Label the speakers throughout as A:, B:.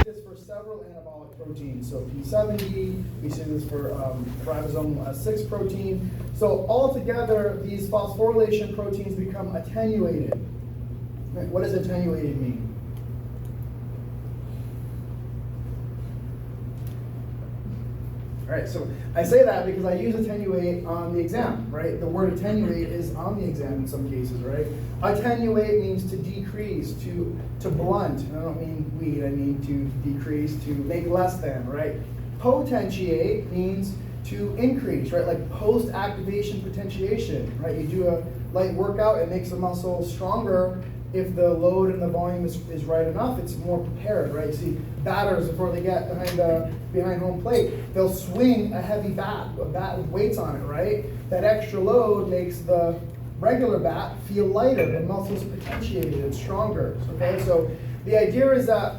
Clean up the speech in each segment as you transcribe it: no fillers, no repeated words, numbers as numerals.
A: this for several anabolic proteins. So P70, we see this for ribosomal 6 protein. So altogether, these phosphorylation proteins become attenuated. What does attenuated mean? All right, so I say that because I use attenuate on the exam, right? The word attenuate is on the exam in some cases, right? Attenuate means to decrease, to blunt. And I don't mean weed, I mean to decrease, to make less than, right? Potentiate means to increase, right? Like post-activation potentiation, right? You do a light workout, it makes the muscle stronger. If the load and the volume is right enough, it's more prepared, right? You see, batters, before they get behind home plate, they'll swing a heavy bat with weights on it, right? That extra load makes the regular bat feel lighter, the muscle's potentiated and stronger, okay? So the idea is that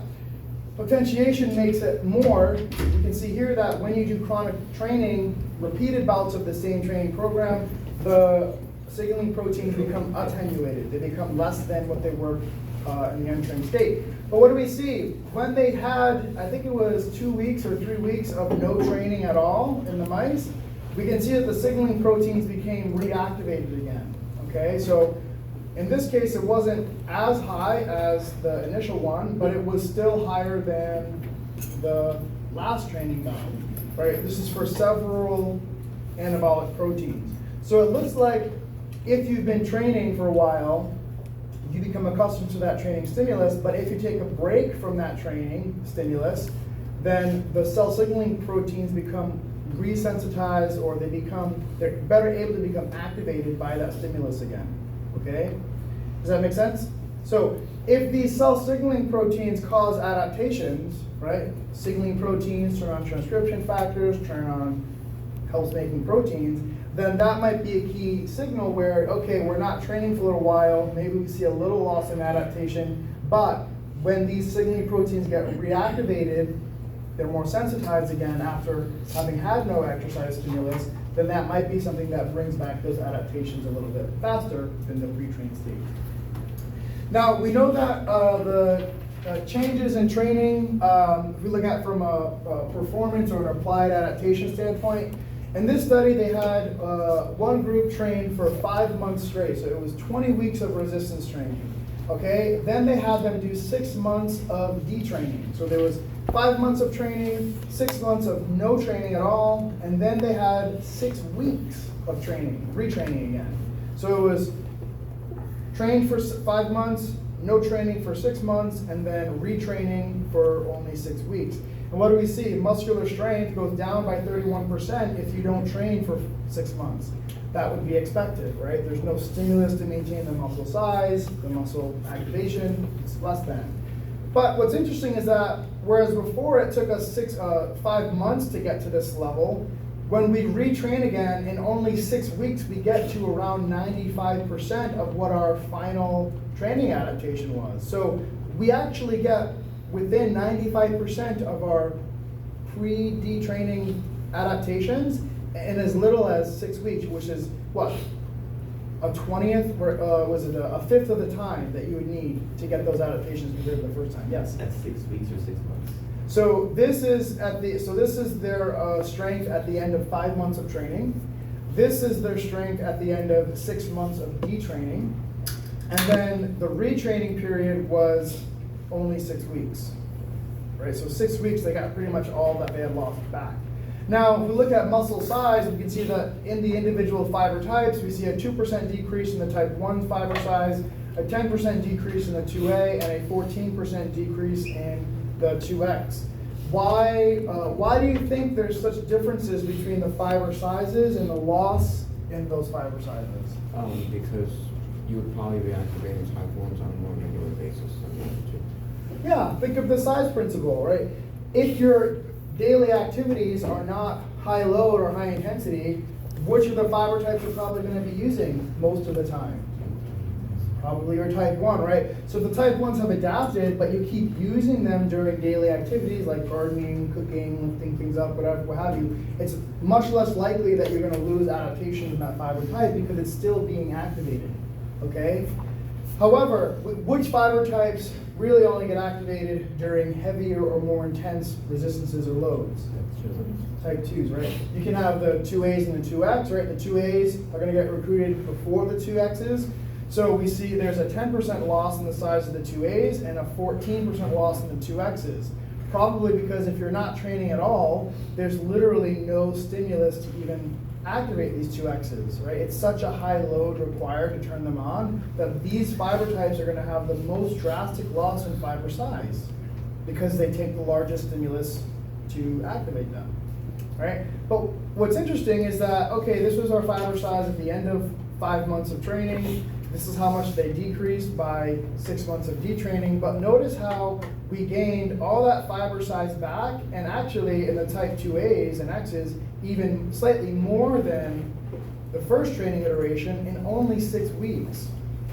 A: potentiation makes it more. You can see here that when you do chronic training, repeated bouts of the same training program, the signaling proteins become attenuated. They become less than what they were in the untrained state. But what do we see? When they had, I think it was 2 weeks or 3 weeks of no training at all in the mice, we can see that the signaling proteins became reactivated again. Okay, so in this case, it wasn't as high as the initial one, but it was still higher than the last training bout, right? This is for several anabolic proteins. So it looks like if you've been training for a while, you become accustomed to that training stimulus, but if you take a break from that training stimulus, then the cell signaling proteins become resensitized, or they're better able to become activated by that stimulus again, okay? Does that make sense? So if these cell signaling proteins cause adaptations, right? Signaling proteins turn on transcription factors, turn on helps making proteins, then that might be a key signal where, okay, we're not training for a little while, maybe we see a little loss in adaptation, but when these signaling proteins get reactivated, they're more sensitized again after having had no exercise stimulus, then that might be something that brings back those adaptations a little bit faster than the pre-trained state. Now, we know that the changes in training, if we look at from a performance or an applied adaptation standpoint, in this study, they had one group trained for 5 months straight, so it was 20 weeks of resistance training, okay? Then they had them do 6 months of detraining. So there was 5 months of training, 6 months of no training at all, and then they had 6 weeks of training, retraining again. So it was trained for 5 months, no training for 6 months, and then retraining for only 6 weeks. And what do we see? Muscular strength goes down by 31% if you don't train for 6 months. That would be expected, right? There's no stimulus to maintain the muscle size, the muscle activation, it's less than. But what's interesting is that whereas before it took us 5 months to get to this level, when we retrain again, in only 6 weeks, we get to around 95% of what our final training adaptation was. So we actually get within 95% of our pre-detraining adaptations in as little as 6 weeks, which is what? A 20th, was it a fifth of the time that you would need to get those adaptations compared to the first time? Yes?
B: That's 6 weeks or 6 months.
A: So this is their strength at the end of 5 months of training. This is their strength at the end of 6 months of detraining. And then the retraining period was only 6 weeks, right? So 6 weeks, they got pretty much all that they had lost back. Now, if we look at muscle size, we can see that in the individual fiber types, we see a 2% decrease in the type 1 fiber size, a 10% decrease in the 2A, and a 14% decrease in the 2X. Why do you think there's such differences between the fiber sizes and the loss in those fiber sizes?
C: Because you would probably be activating type 1s on a more regular basis than the other two.
A: Yeah, think of the size principle, right? If your daily activities are not high load or high intensity, which of the fiber types you're probably going to be using most of the time? Probably your type 1, right? So if the type 1s have adapted, but you keep using them during daily activities like gardening, cooking, lifting things up, whatever, what have you, it's much less likely that you're going to lose adaptation in that fiber type because it's still being activated, okay? However, which fiber types really only get activated during heavier or more intense resistances or loads. Type 2s, right? You can have the 2As and the 2X, right? The 2As are going to get recruited before the 2Xs. So we see there's a 10% loss in the size of the 2As and a 14% loss in the 2Xs. Probably because if you're not training at all, there's literally no stimulus to even activate these 2Xs, right? It's such a high load required to turn them on that these fiber types are going to have the most drastic loss in fiber size because they take the largest stimulus to activate them, right? But what's interesting is that, okay, this was our fiber size at the end of 5 months of training. This is how much they decreased by 6 months of detraining, but notice how we gained all that fiber size back, and actually in the type 2As and Xs, even slightly more than the first training iteration in only 6 weeks.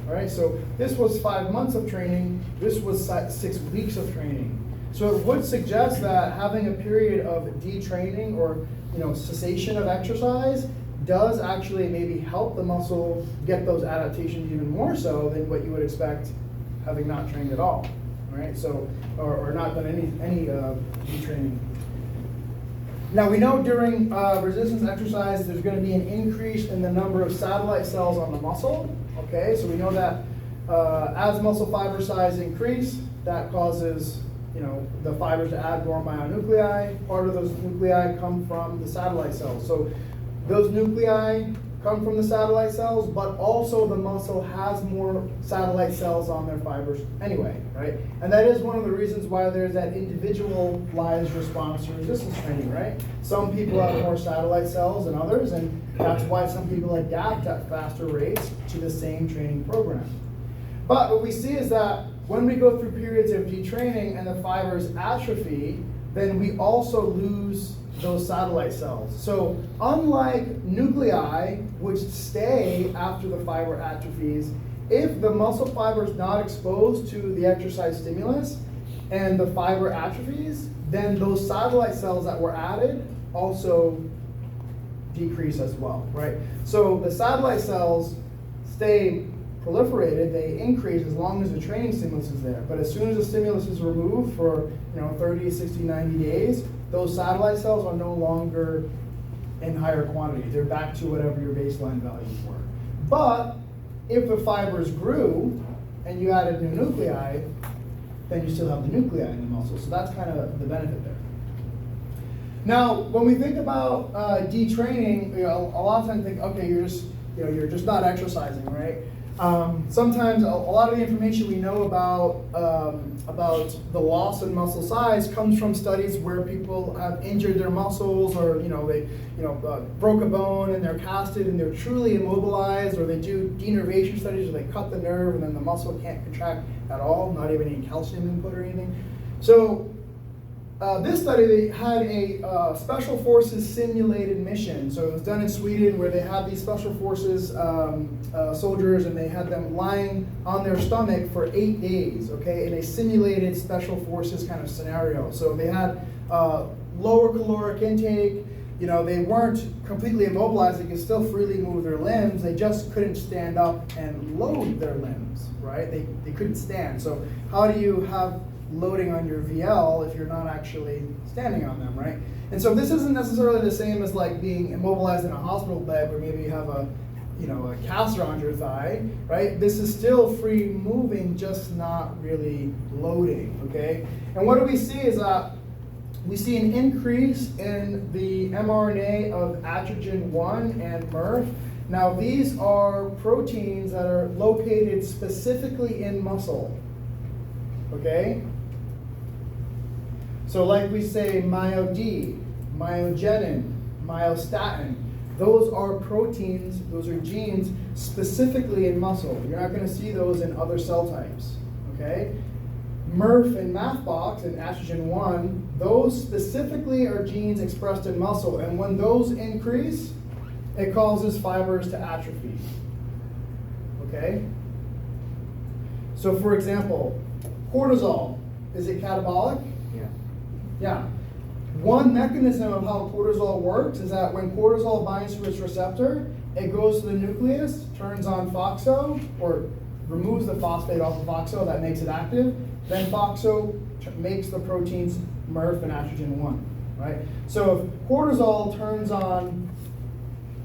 A: All right, so this was 5 months of training, this was 6 weeks of training. So it would suggest that having a period of detraining or cessation of exercise does actually maybe help the muscle get those adaptations even more so than what you would expect having not trained at all, right? So, or not done any detraining. Now we know during resistance exercise there's going to be an increase in the number of satellite cells on the muscle. Okay, so we know that as muscle fiber size increase, that causes the fibers to add more myonuclei. Part of those nuclei come from the satellite cells. So those nuclei come from the satellite cells, but also the muscle has more satellite cells on their fibers anyway, right? And that is one of the reasons why there's that individualized response to resistance training, right? Some people have more satellite cells than others, and that's why some people adapt at faster rates to the same training program. But what we see is that when we go through periods of detraining and the fibers atrophy, then we also lose those satellite cells. So unlike nuclei, which stay after the fiber atrophies, if the muscle fiber is not exposed to the exercise stimulus and the fiber atrophies, then those satellite cells that were added also decrease as well, right? So the satellite cells stay proliferated, they increase as long as the training stimulus is there. But as soon as the stimulus is removed for 30, 60, 90 days, those satellite cells are no longer in higher quantity. They're back to whatever your baseline values were. But if the fibers grew and you added new nuclei, then you still have the nuclei in the muscle. So that's kind of the benefit there. Now, when we think about detraining, a lot of times think, okay, you're just not exercising, right? Sometimes a lot of the information we know about the loss in muscle size comes from studies where people have injured their muscles, or they broke a bone and they're casted and they're truly immobilized, or they do denervation studies where they cut the nerve and then the muscle can't contract at all, not even any calcium input or anything. So this study, they had a special forces simulated mission. So it was done in Sweden, where they had these special forces soldiers, and they had them lying on their stomach for 8 days, okay, in a simulated special forces kind of scenario. So they had lower caloric intake. They weren't completely immobilized. They could still freely move their limbs. They just couldn't stand up and load their limbs, right? They couldn't stand. So how do you have loading on your VL if you're not actually standing on them, right? And so this isn't necessarily the same as like being immobilized in a hospital bed where maybe you have a caster on your thigh, right? This is still free moving, just not really loading, okay? And what do we see is that we see an increase in the mRNA of atrogen-1 and MRF. Now these are proteins that are located specifically in muscle, okay? So like we say MyoD, myogenin, myostatin, those are proteins, those are genes specifically in muscle. You're not going to see those in other cell types, okay? MRF and MAFBOX and estrogen-1, those specifically are genes expressed in muscle, and when those increase, it causes fibers to atrophy, okay? So for example, cortisol, is it catabolic? Yeah. One mechanism of how cortisol works is that when cortisol binds to its receptor, it goes to the nucleus, turns on FOXO, or removes the phosphate off of FOXO that makes it active, then FOXO makes the proteins MRF and atrophin-1, right? So if cortisol turns on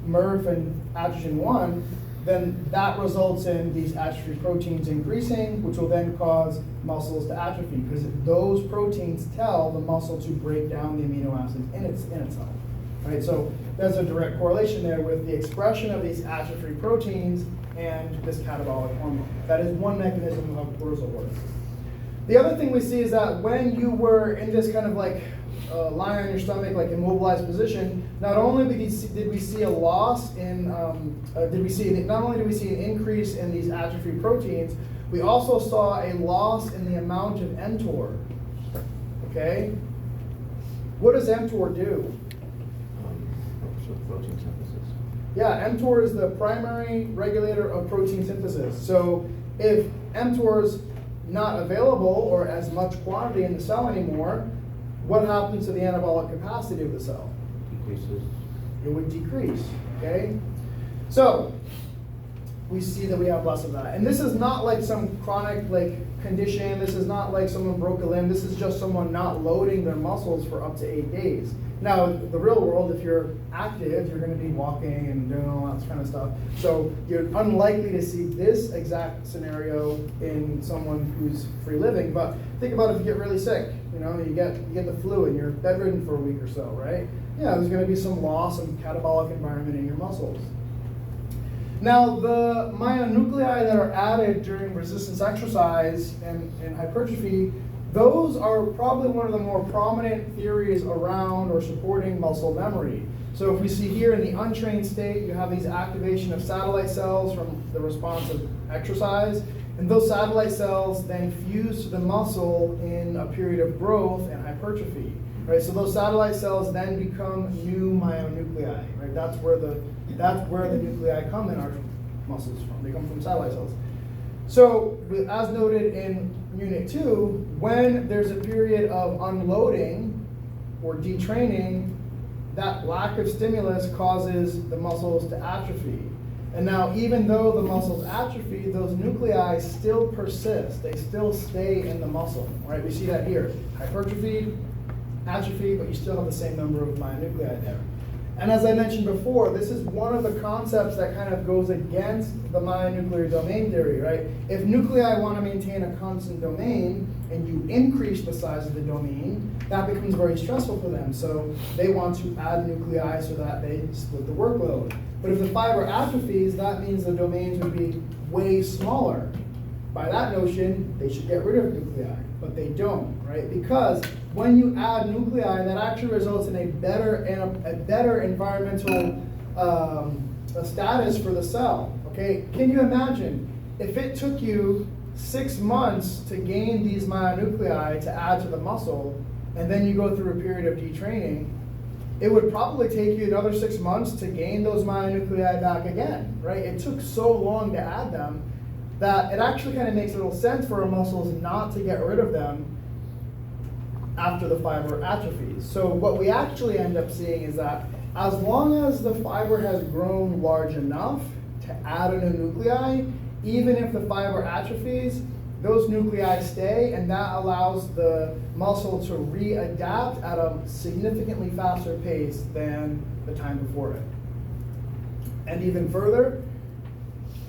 A: MRF and atrophin-1, then that results in these atrophy proteins increasing, which will then cause muscles to atrophy, because those proteins tell the muscle to break down the amino acids in itself, right? So there's a direct correlation there with the expression of these atrophy proteins and this catabolic hormone. That is one mechanism of how cortisol works. The other thing we see is that when you were in this kind of like lying on your stomach, like immobilized position, not only did we see a loss in, not only did we see an increase in these atrophy proteins, we also saw a loss in the amount of mTOR. Okay? What does mTOR do?
C: So protein synthesis.
A: Yeah, mTOR is the primary regulator of protein synthesis. So if mTOR is not available or as much quantity in the cell anymore, what happens to the anabolic capacity of the cell?
C: Decreases.
A: It would decrease, okay? So we see that we have less of that. And this is not like some chronic like condition. This is not like someone broke a limb. This is just someone not loading their muscles for up to 8 days. Now, in the real world, if you're active, you're going to be walking and doing all that kind of stuff. So you're unlikely to see this exact scenario in someone who's free living. But think about if you get really sick. You know, you get the flu and you're bedridden for a week or so, right? Yeah, there's going to be some loss of catabolic environment in your muscles. Now, the myonuclei that are added during resistance exercise and hypertrophy, those are probably one of the more prominent theories around or supporting muscle memory. So if we see here in the untrained state, you have these activation of satellite cells from the response of exercise, and those satellite cells then fuse to the muscle in a period of growth and hypertrophy. Right? So those satellite cells then become new myonuclei. Right? That's where the nuclei come in our muscles from. They come from satellite cells. So as noted in Unit 2, when there's a period of unloading or detraining, that lack of stimulus causes the muscles to atrophy. And now, even though the muscles atrophy, those nuclei still persist. They still stay in the muscle, right? We see that here. Hypertrophy, atrophy, but you still have the same number of myonuclei there. And as I mentioned before, this is one of the concepts that kind of goes against the myonuclear domain theory, right? If nuclei want to maintain a constant domain and you increase the size of the domain, that becomes very stressful for them. So they want to add nuclei so that they split the workload. But if the fiber atrophies, that means the domains would be way smaller. By that notion, they should get rid of nuclei, but they don't, right? Because when you add nuclei, that actually results in a better environmental status for the cell. Okay, can you imagine if it took you 6 months to gain these myonuclei to add to the muscle, and then you go through a period of detraining? It would probably take you another 6 months to gain those myonuclei back again, right? It took so long to add them that it actually kind of makes a little sense for our muscles not to get rid of them after the fiber atrophies. So what we actually end up seeing is that as long as the fiber has grown large enough to add in a nuclei, even if the fiber atrophies, those nuclei stay, and that allows the muscle to readapt at a significantly faster pace than the time before it. And even further,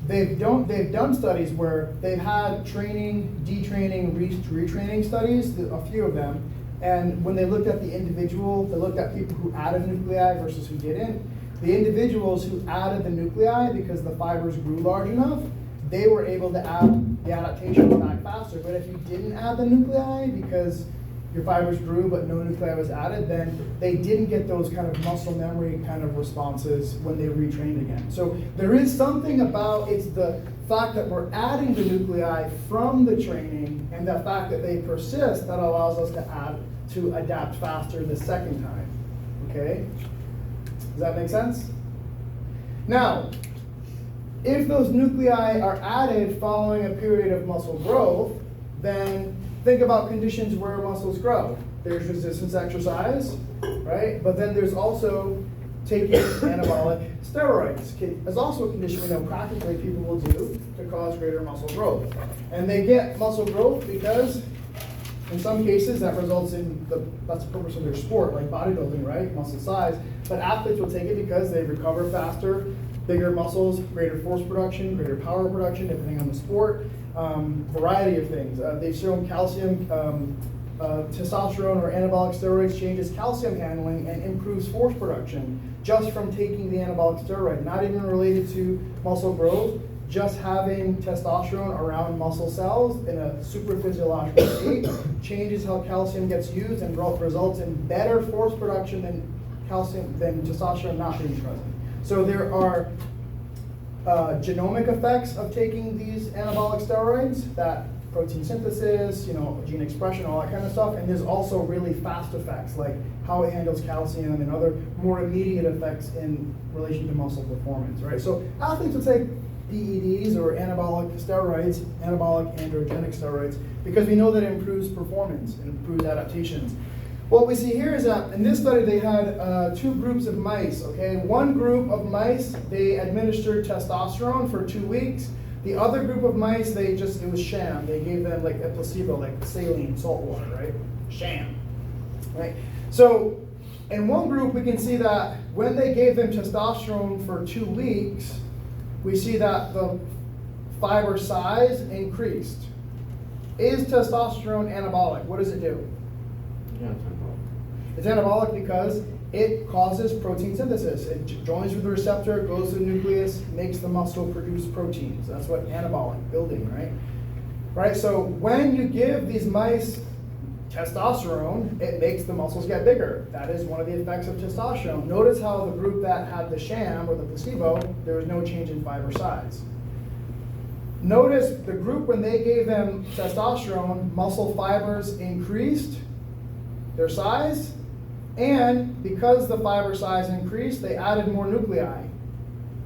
A: they've done studies where they've had training, detraining, retraining studies, a few of them, and when they looked at the individual, they looked at people who added nuclei versus who didn't. The individuals who added the nuclei because the fibers grew large enough, they were able to add the adaptation back faster. But if you didn't add the nuclei because your fibers grew but no nuclei was added, then they didn't get those kind of muscle memory kind of responses when they retrained again. So there is something about, it's the fact that we're adding the nuclei from the training and the fact that they persist that allows us to adapt faster the second time, okay? Does that make sense? Now, if those nuclei are added following a period of muscle growth, then think about conditions where muscles grow. There's resistance exercise, right? But then there's also taking anabolic steroids. It's also a condition we know practically people will do to cause greater muscle growth. And they get muscle growth because In some cases, that results in that's the purpose of their sport, like bodybuilding, right? Muscle size. But athletes will take it because they recover faster, bigger muscles, greater force production, greater power production, depending on the sport. Variety of things. They've shown calcium, testosterone or anabolic steroids changes calcium handling and improves force production just from taking the anabolic steroid. Not even related to muscle growth, just having testosterone around muscle cells in a super physiological state changes how calcium gets used and results in better force production than testosterone not being present. So there are genomic effects of taking these anabolic steroids, that protein synthesis, gene expression, all that kind of stuff. And there's also really fast effects, like how it handles calcium and other more immediate effects in relation to muscle performance, right? So athletes will take PEDs or anabolic steroids, anabolic androgenic steroids, because we know that it improves performance and improves adaptations. What we see here is that in this study they had two groups of mice, okay? One group of mice, they administered testosterone for 2 weeks. The other group of mice, it was sham. They gave them like a placebo, like saline, salt water, right? Sham, right? So in one group, we can see that when they gave them testosterone for 2 weeks, we see that the fiber size increased. Is testosterone anabolic? What does it do?
C: Yeah, it's anabolic.
A: It's anabolic because it causes protein synthesis. It joins with the receptor, goes to the nucleus, makes the muscle produce proteins. That's what anabolic building, right? Right, so when you give these mice testosterone, it makes the muscles get bigger. That is one of the effects of testosterone. Notice how the group that had the sham or the placebo, there was no change in fiber size. Notice the group when they gave them testosterone, muscle fibers increased their size, and because the fiber size increased, they added more nuclei.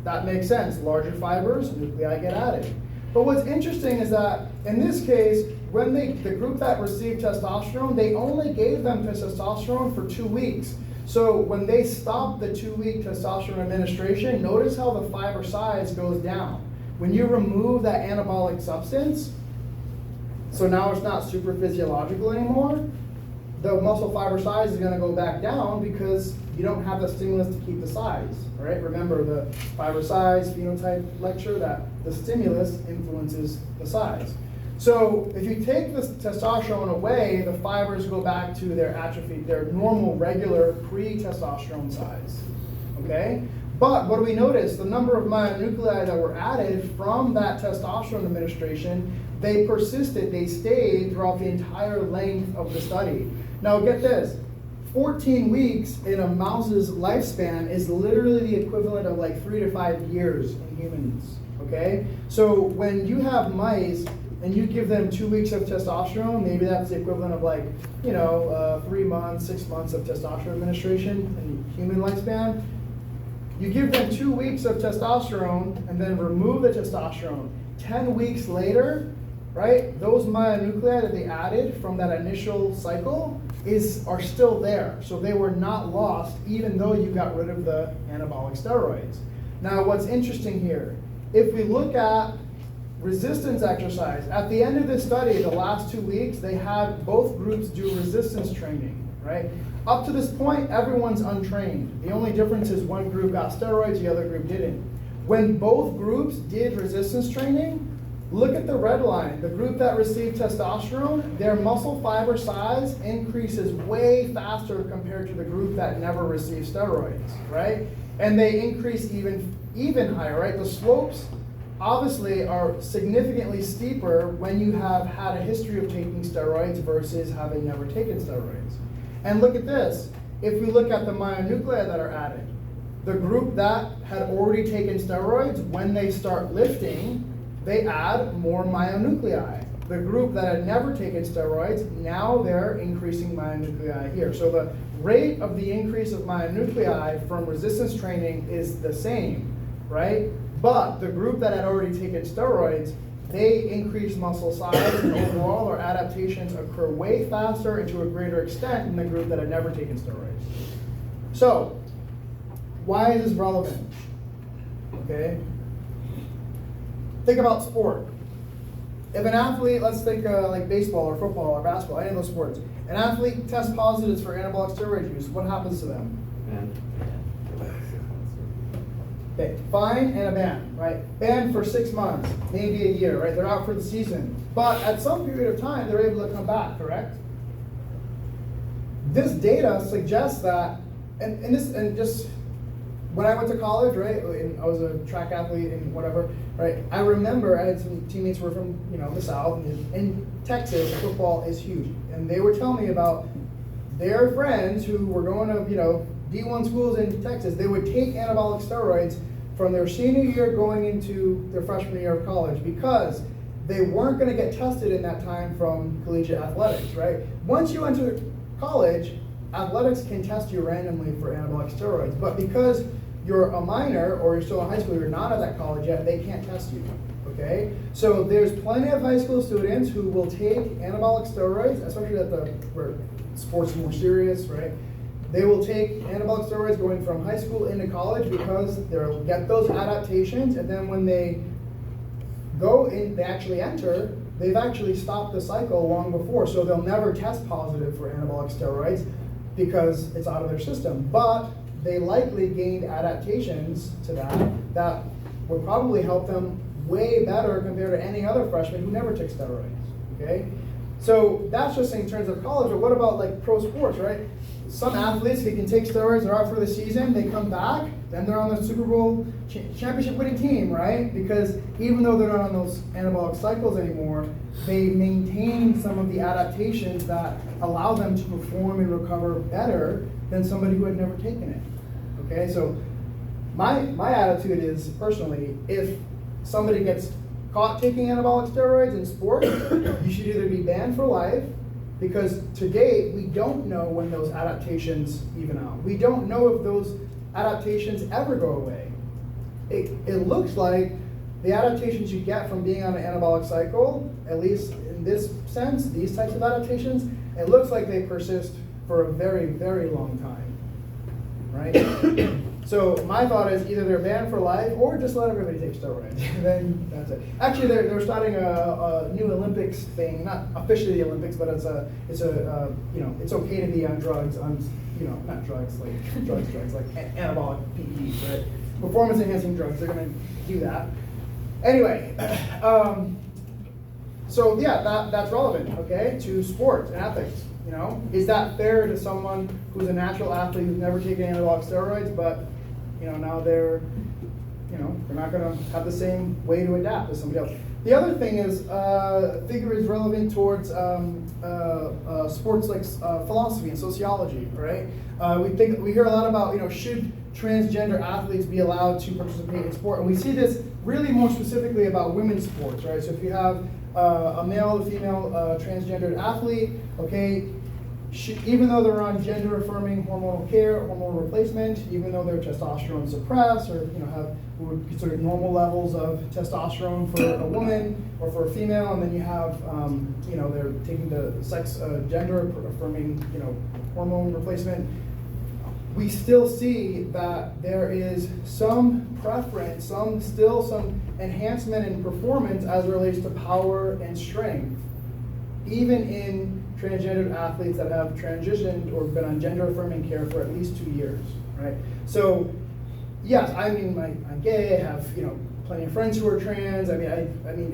A: That makes sense. Larger fibers, nuclei get added. But what's interesting is that in this case, when the group that received testosterone, they only gave them testosterone for 2 weeks. So when they stopped the 2-week testosterone administration, notice how the fiber size goes down. When you remove that anabolic substance, so now it's not super physiological anymore, the muscle fiber size is going to go back down because you don't have the stimulus to keep the size, right? Remember the fiber size phenotype lecture, that the stimulus influences the size. So if you take the testosterone away, the fibers go back to their atrophy, their normal, regular, pre-testosterone size, okay? But what do we notice? The number of myonuclei that were added from that testosterone administration, they persisted, they stayed throughout the entire length of the study. Now get this, 14 weeks in a mouse's lifespan is literally the equivalent of like 3 to 5 years in humans, okay? So when you have mice and you give them 2 weeks of testosterone, maybe that's the equivalent of like, 3 months, 6 months of testosterone administration in human lifespan. You give them 2 weeks of testosterone and then remove the testosterone. 10 weeks later, right, those myonuclei that they added from that initial cycle are still there. So they were not lost even though you got rid of the anabolic steroids. Now what's interesting here, if we look at resistance exercise, at the end of this study, the last 2 weeks, they had both groups do resistance training, right? Up to this point, everyone's untrained. The only difference is one group got steroids, the other group didn't. When both groups did resistance training, look at the red line. The group that received testosterone, their muscle fiber size increases way faster compared to the group that never received steroids, right? And they increase even higher, right? The slopes obviously are significantly steeper when you have had a history of taking steroids versus having never taken steroids. And look at this. If we look at the myonuclei that are added, the group that had already taken steroids, when they start lifting, they add more myonuclei. The group that had never taken steroids, now they're increasing myonuclei here. So the rate of the increase of myonuclei from resistance training is the same, right? But the group that had already taken steroids, they increase muscle size, and overall our adaptations occur way faster and to a greater extent than the group that had never taken steroids. So, why is this relevant? Okay? Think about sport. if an athlete, let's think like baseball or football or basketball, any of those sports, an athlete tests positives for anabolic steroid use, what happens to them? Okay, fine and a ban, right? Banned for 6 months, maybe a year, right? They're out for the season. But at some period of time, they're able to come back, correct? This data suggests that, and just when I went to college, right, and I was a track athlete and whatever, right, I remember I had some teammates who were from, the South, and in Texas, football is huge. And they were telling me about their friends who were going to, D1 schools in Texas. They would take anabolic steroids from their senior year going into their freshman year of college because they weren't going to get tested in that time from collegiate athletics, right? Once you enter college, athletics can test you randomly for anabolic steroids, but because you're a minor or you're still in high school, you're not at that college yet, they can't test you, okay? So there's plenty of high school students who will take anabolic steroids, especially where sports are more serious, right? They will take anabolic steroids going from high school into college because they'll get those adaptations, and then when they go in, they actually enter, they've actually stopped the cycle long before, so they'll never test positive for anabolic steroids because it's out of their system. But they likely gained adaptations to that would probably help them way better compared to any other freshman who never took steroids, okay? So that's just in terms of college, but what about like pro sports, right? Some athletes, they can take steroids, they're out for the season, they come back, then they're on the Super Bowl championship winning team, right? Because even though they're not on those anabolic cycles anymore, they maintain some of the adaptations that allow them to perform and recover better than somebody who had never taken it, okay? So my attitude is, personally, if somebody gets caught taking anabolic steroids in sport, you should either be banned for life, because to date, we don't know when those adaptations even out. We don't know if those adaptations ever go away. It looks like the adaptations you get from being on an anabolic cycle, at least in this sense, these types of adaptations, it looks like they persist for a very, very long time, right? So my thought is either they're banned for life or just let everybody take steroids. Then that's it. Actually, they're starting a new Olympics thing, not officially the Olympics, but it's okay to be on drugs, not drugs like drugs like anabolic PEDs, right? Performance enhancing drugs. They're going to do that. Anyway, so yeah, that's relevant, okay, to sports and ethics. Is that fair to someone who's a natural athlete who's never taken anabolic steroids, but now they're not going to have the same way to adapt as somebody else? The other thing is, figure is relevant towards sports like philosophy and sociology, right? We hear a lot about, should transgender athletes be allowed to participate in sport? And we see this really more specifically about women's sports, right? So if you have a male or female transgendered athlete, okay, even though they're on gender-affirming hormonal care, hormonal replacement, even though they're testosterone suppressed or have what would be considered normal levels of testosterone for a woman or for a female, and then you have they're taking the gender-affirming hormone replacement, we still see that there is some preference, some enhancement in performance as it relates to power and strength, even in transgendered athletes that have transitioned or been on gender-affirming care for at least 2 years, right? So, yes, I'm gay. I have plenty of friends who are trans. I mean,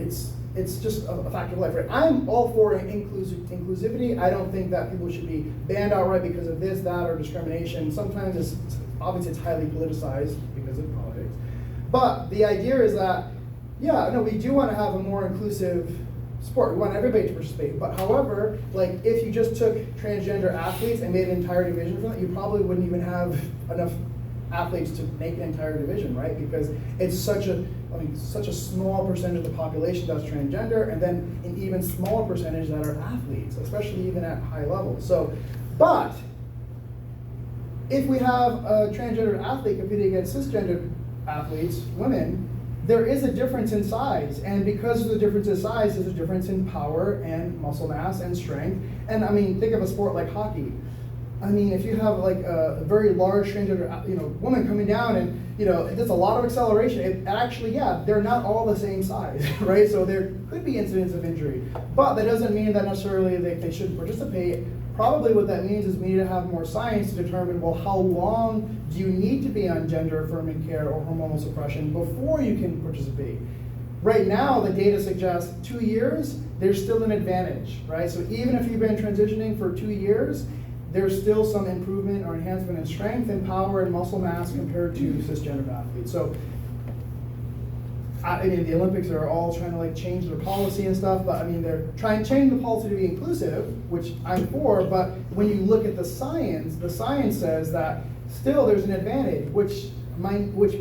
A: it's just a fact of life, right? I'm all for inclusivity. I don't think that people should be banned outright because of this, that, or discrimination. Sometimes it's obviously it's highly politicized because of politics. But the idea is that, we do want to have a more inclusive sport. We want everybody to participate. But however, like if you just took transgender athletes and made an entire division for that, you probably wouldn't even have enough athletes to make an entire division, right? Because it's such a small percentage of the population that's transgender, and then an even smaller percentage that are athletes, especially even at high levels. So, but if we have a transgender athlete competing against cisgender athletes, women, there is a difference in size, and because of the difference in size, there's a difference in power and muscle mass and strength. And I mean, think of a sport like hockey. I mean, if you have like a very large transgender, woman coming down and, there's a lot of acceleration, it actually, yeah, they're not all the same size, right? So there could be incidents of injury, but that doesn't mean that necessarily they shouldn't participate. Probably what that means is we need to have more science to determine, well, how long do you need to be on gender affirming care or hormonal suppression before you can participate? Right now, the data suggests 2 years, there's still an advantage, right? So even if you've been transitioning for 2 years, there's still some improvement or enhancement in strength and power and muscle mass compared to cisgender athletes. So, I mean, the Olympics are all trying to like change their policy and stuff, but I mean, they're trying to change the policy to be inclusive, which I'm for, but when you look at the science says that still there's an advantage, which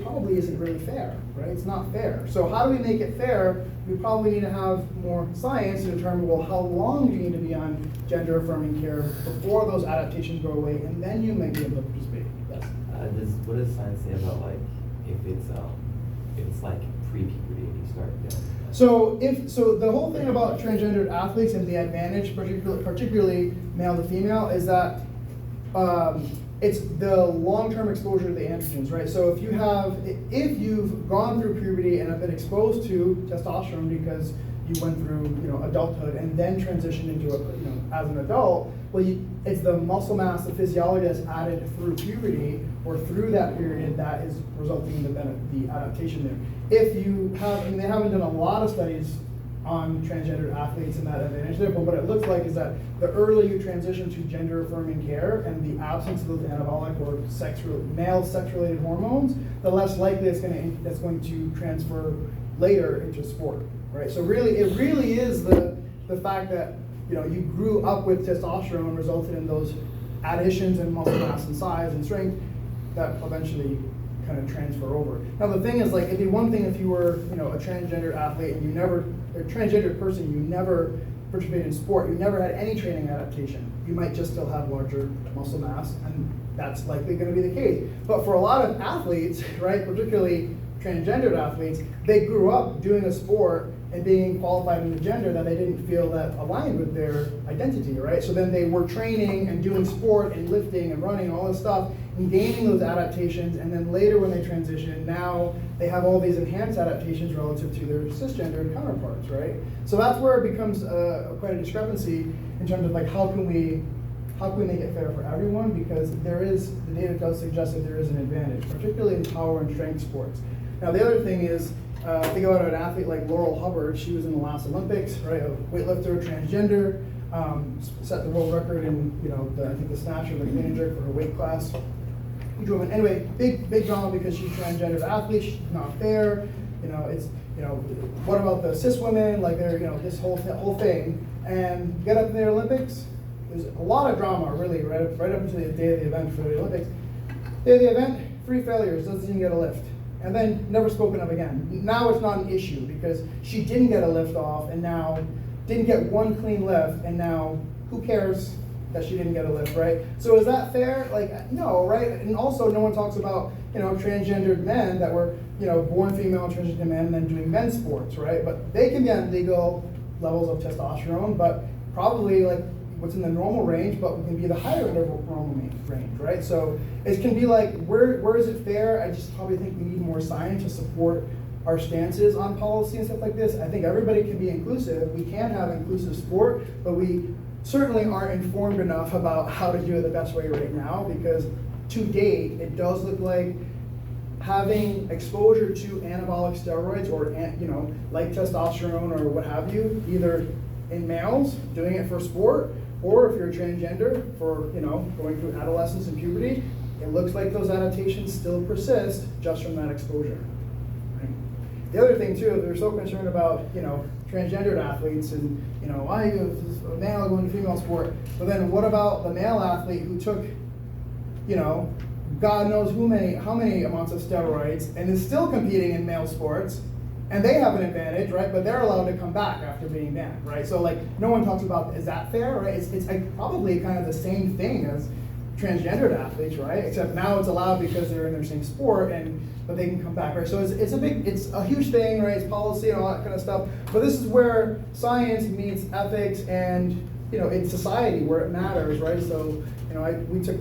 A: probably isn't really fair, right? It's not fair. So how do we make it fair? We probably need to have more science to determine, well, how long do you need to be on gender affirming care before those adaptations go away, and then you might be able to participate. Yes.
B: What does science say about like if it's like pre-puberty and you start getting?
A: So the whole thing about transgendered athletes and the advantage, particularly male to female, is that it's the long-term exposure to the androgens, right? So if you've gone through puberty and have been exposed to testosterone because you went through, adulthood and then transitioned into as an adult, well, it's the muscle mass, the physiology that's added through puberty or through that period that is resulting in the adaptation there. If you have, they haven't done a lot of studies on transgender athletes and that advantage there, but what it looks like is that the earlier you transition to gender affirming care and the absence of those anabolic or male sex-related hormones, the less likely it's going to transfer later into sport, right? So it really is the fact that you grew up with testosterone resulted in those additions in muscle mass and size and strength that eventually kind of transfer over. Now the thing is, like, it'd be one thing if you were, a transgender athlete and a transgender person, you never participated in sport, you never had any training adaptation. You might just still have larger muscle mass, and that's likely going to be the case. But for a lot of athletes, right, particularly transgendered athletes, they grew up doing a sport and being qualified in a gender that they didn't feel that aligned with their identity, right? So then they were training and doing sport and lifting and running and all this stuff and gaining those adaptations, and then later when they transition, now they have all these enhanced adaptations relative to their cisgendered counterparts, right? So that's where it becomes quite a discrepancy in terms of like how can we make it fair for everyone, because the data does suggest that there is an advantage, particularly in power and strength sports. Now the other thing is, think about an athlete like Laurel Hubbard. She was in the last Olympics, right? A weightlifter, transgender, set the world record in I think the snatch or the clean and jerk for her weight class. Huge woman. Anyway, big drama because she's a transgendered athlete. She's not fair. What about the cis women? Like they're this whole thing. And get up in the Olympics. There's a lot of drama, really, right up until the day of the event for the Olympics. Day of the event, 3 failures, doesn't even get a lift. And then never spoken of again. Now it's not an issue because she didn't get a lift off and now didn't get one clean lift, and now who cares that she didn't get a lift, right? So is that fair? Like, no, right? And also no one talks about, transgendered men that were, born female and transgender men and then doing men's sports, right? But they can be on legal levels of testosterone, but probably like what's in the normal range, but we can be the higher end of normal range, right? So it can be like, where is it fair? I just probably think we need more science to support our stances on policy and stuff like this. I think everybody can be inclusive. We can have inclusive sport, but we certainly aren't informed enough about how to do it the best way right now, because to date, it does look like having exposure to anabolic steroids or, like testosterone or what have you, either in males doing it for sport, or if you're transgender for, going through adolescence and puberty, it looks like those adaptations still persist just from that exposure. Right? The other thing too, they're so concerned about, transgendered athletes and, why is a male going to female sport? But then what about the male athlete who took, God knows how many amounts of steroids and is still competing in male sports, and they have an advantage, right? But they're allowed to come back after being banned, right? So like, no one talks about, is that fair, right? It's like probably kind of the same thing as transgendered athletes, right? Except now it's allowed because they're in their same sport, but they can come back, right? So it's a huge thing, right? It's policy and all that kind of stuff. But this is where science meets ethics and, in society where it matters, right? So, we took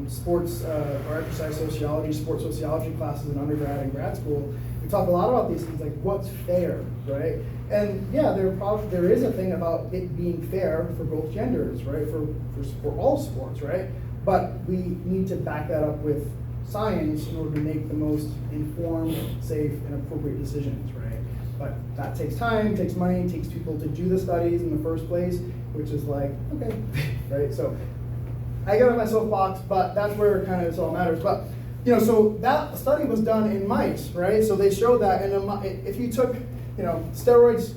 A: sports or exercise sociology, sports sociology classes in undergrad and grad school. We talk a lot about these things, like what's fair, right? And yeah, there is a thing about it being fair for both genders, right? For all sports, right? But we need to back that up with science in order to make the most informed, safe, and appropriate decisions, right? But that takes time, takes money, takes people to do the studies in the first place, which is like, okay, right? So I got on my soapbox, but that's where kind of this all matters. But so that study was done in mice, right? So they showed that, and if you took, steroids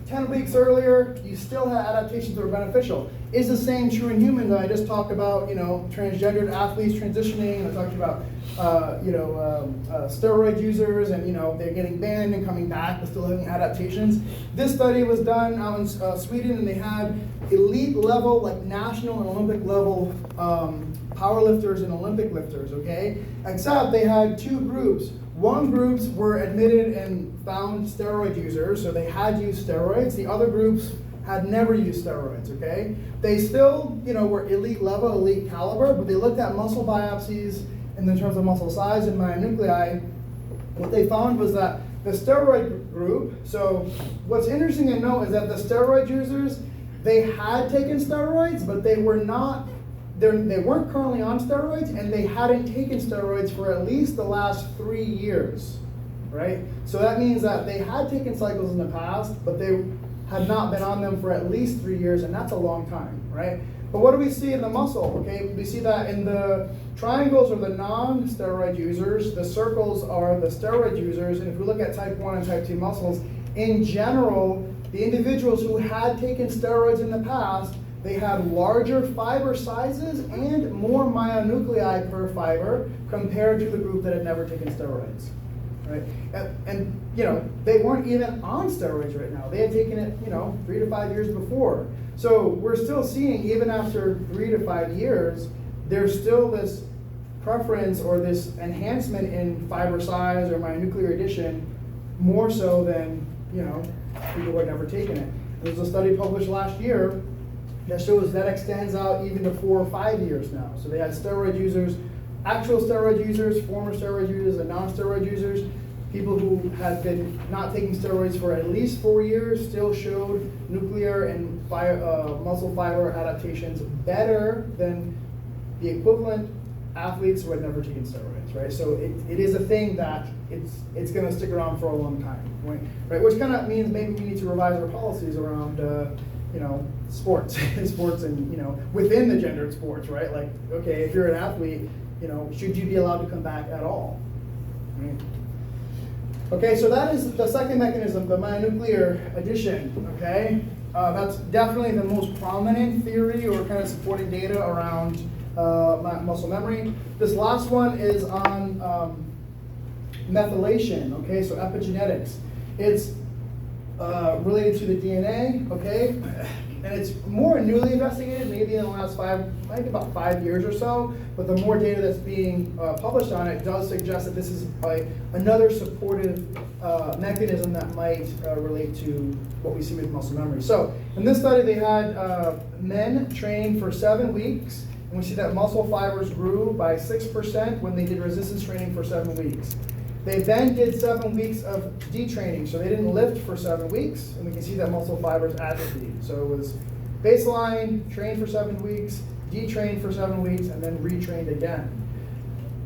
A: 10 weeks earlier, you still had adaptations that were beneficial. Is the same true in humans? I just talked about, transgendered athletes transitioning. I talked about, steroid users, and they're getting banned and coming back, but still having adaptations. This study was done out in Sweden, and they had elite level, like national and Olympic level power lifters and Olympic lifters. Okay, except they had two groups. One groups were admitted and found steroid users, so they had used steroids. The other groups had never used steroids, okay? They still, were elite level, elite caliber, but they looked at muscle biopsies in terms of muscle size and myonuclei. What they found was that the steroid group, so what's interesting to note is that the steroid users, they had taken steroids, but they weren't currently on steroids, and they hadn't taken steroids for at least the last 3 years, right? So that means that they had taken cycles in the past, but they had not been on them for at least 3 years, and that's a long time, right? But what do we see in the muscle? Okay, we see that in the triangles are the non-steroid users, the circles are the steroid users, and if we look at type 1 and type 2 muscles, in general, the individuals who had taken steroids in the past, they had larger fiber sizes and more myonuclei per fiber compared to the group that had never taken steroids, right? And they weren't even on steroids right now. They had taken it, 3 to 5 years before. So we're still seeing, even after 3 to 5 years, there's still this preference or this enhancement in fiber size or myonuclear addition, more so than, people who had never taken it. There was a study published last year that shows that extends out even to 4 or 5 years now. So they had steroid users, actual steroid users, former steroid users, and non-steroid users. People who had been not taking steroids for at least 4 years still showed nuclear and muscle fiber adaptations better than the equivalent athletes who had never taken steroids, right? So it is a thing that it's going to stick around for a long time, right? Which kind of means maybe we need to revise our policies around sports, sports, and within the gendered sports, right? Like, okay, if you're an athlete, should you be allowed to come back at all? Right? Okay, so that is the second mechanism, the myonuclear addition. Okay, that's definitely the most prominent theory or kind of supporting data around muscle memory. This last one is on methylation. Okay, so epigenetics. It's related to the DNA, okay? And it's more newly investigated, maybe in the last about 5 years or so, but the more data that's being published on it does suggest that this is another supportive mechanism that might relate to what we see with muscle memory. So in this study, they had men trained for 7 weeks, and we see that muscle fibers grew by 6% when they did resistance training for 7 weeks. They then did 7 weeks of detraining, so they didn't lift for 7 weeks, and we can see that muscle fibers atrophied. So it was baseline, trained for 7 weeks, detrained for 7 weeks, and then retrained again.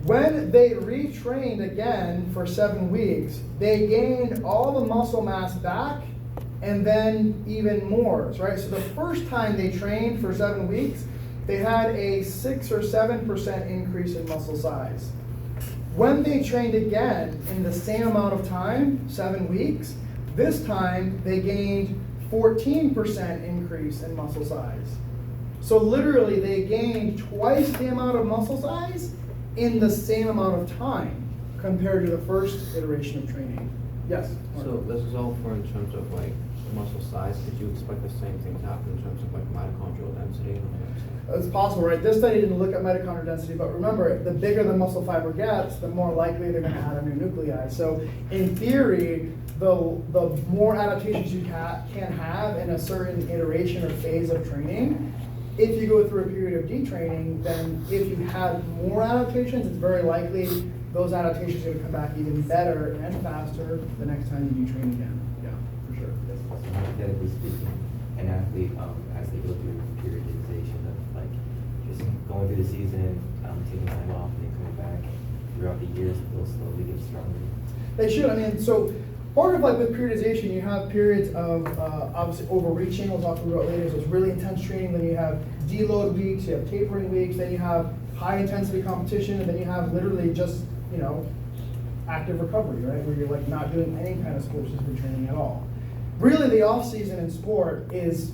A: When they retrained again for 7 weeks, they gained all the muscle mass back, and then even more, right? So the first time they trained for 7 weeks, they had a 6 or 7% increase in muscle size. When they trained again in the same amount of time, 7 weeks, this time they gained 14% increase in muscle size. So literally they gained twice the amount of muscle size in the same amount of time compared to the first iteration of training. Yes?
C: So this is all for in terms of like muscle size. Did you expect the same thing to happen in terms of like mitochondrial density and all that stuff?
A: It's possible, right? This study didn't look at mitochondrial density, but remember, the bigger the muscle fiber gets, the more likely they're going to add a new nuclei. So in theory, the more adaptations you can have in a certain iteration or phase of training, if you go through a period of detraining, then if you had more adaptations, it's very likely those adaptations are gonna come back even better and faster the next time you detrain again. Yeah, for sure.
B: So hypothetically speaking, an athlete, as they go through periodization of like just going through the season, taking time off and then coming back throughout the years, they'll slowly get stronger.
A: They should, I mean, so part of like with periodization, you have periods of obviously overreaching, we'll talk about later, so it's really intense training, then you have deload weeks, you have tapering weeks, then you have high intensity competition, and then you have literally just, you know, active recovery, right? Where you're like not doing any kind of sports discipline training at all. Really the off season in sport is,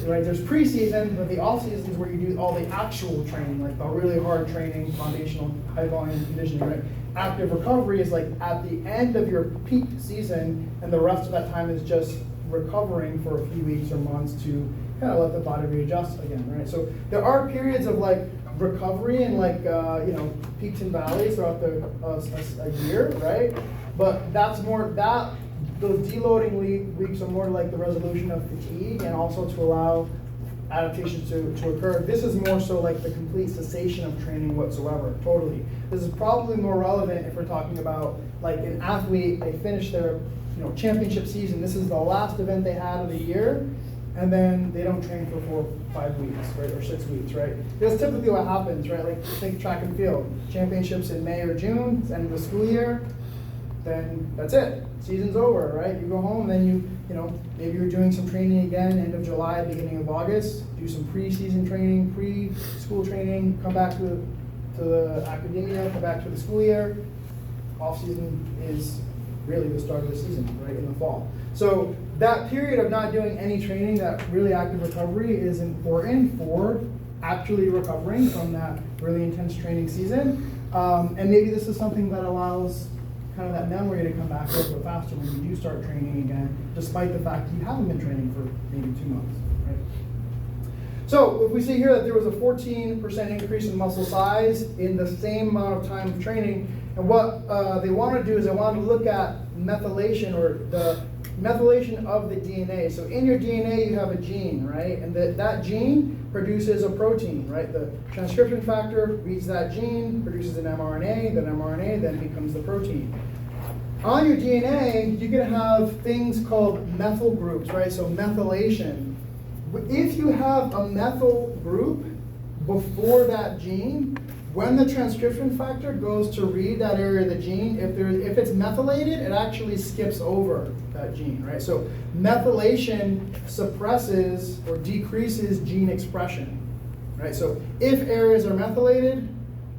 A: right, there's preseason, but the off season is where you do all the actual training, like the really hard training, foundational, high volume conditioning, right? Active recovery is like at the end of your peak season, and the rest of that time is just recovering for a few weeks or months to kind of let the body readjust again, right? So there are periods of like recovery and like, you know, peaks and valleys throughout a year, right? But that's more, those deloading weeks are more like the resolution of fatigue and also to allow adaptations to occur. This is more so like the complete cessation of training whatsoever, totally. This is probably more relevant if we're talking about like an athlete, they finish their, you know, championship season, this is the last event they had of the year, and then they don't train for 4 or 5 weeks, right, or 6 weeks, right? That's typically what happens, right? Like think track and field, championships in May or June, it's the end of the school year, then that's it. Season's over, right? You go home, then you know, maybe you're doing some training again, end of July, beginning of August, do some pre-season training, pre-school training, come back to the academia, come back to the school year. Off season is really the start of the season, right, in the fall. So that period of not doing any training, that really active recovery is important for actually recovering from that really intense training season. And maybe this is something that allows kind of that memory to come back a little bit faster when you do start training again, despite the fact you haven't been training for maybe 2 months, right? So if we see here that there was a 14% increase in muscle size in the same amount of time of training, and what they want to do is they want to look at methylation, or the methylation of the DNA. So in your DNA you have a gene, right? And that gene produces a protein, right? The transcription factor reads that gene, produces an mRNA, that mRNA then becomes the protein. On your DNA, you can have things called methyl groups, right? So methylation. If you have a methyl group before that gene, when the transcription factor goes to read that area of the gene, if it's methylated, it actually skips over that gene, right? So methylation suppresses or decreases gene expression, right? So if areas are methylated,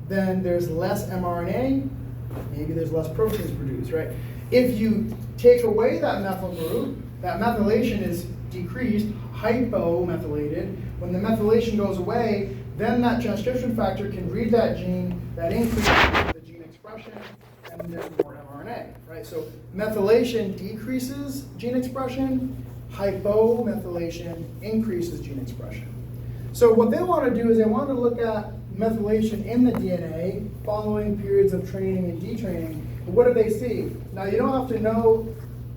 A: then there's less mRNA, maybe there's less proteins produced, right? If you take away that methyl group, that methylation is decreased, hypomethylated. When the methylation goes away, then that transcription factor can read that gene, that increases the gene expression, and there's more mRNA, right? So methylation decreases gene expression, hypomethylation increases gene expression. So what they want to do is they want to look at methylation in the DNA following periods of training and detraining. But what do they see? Now you don't have to know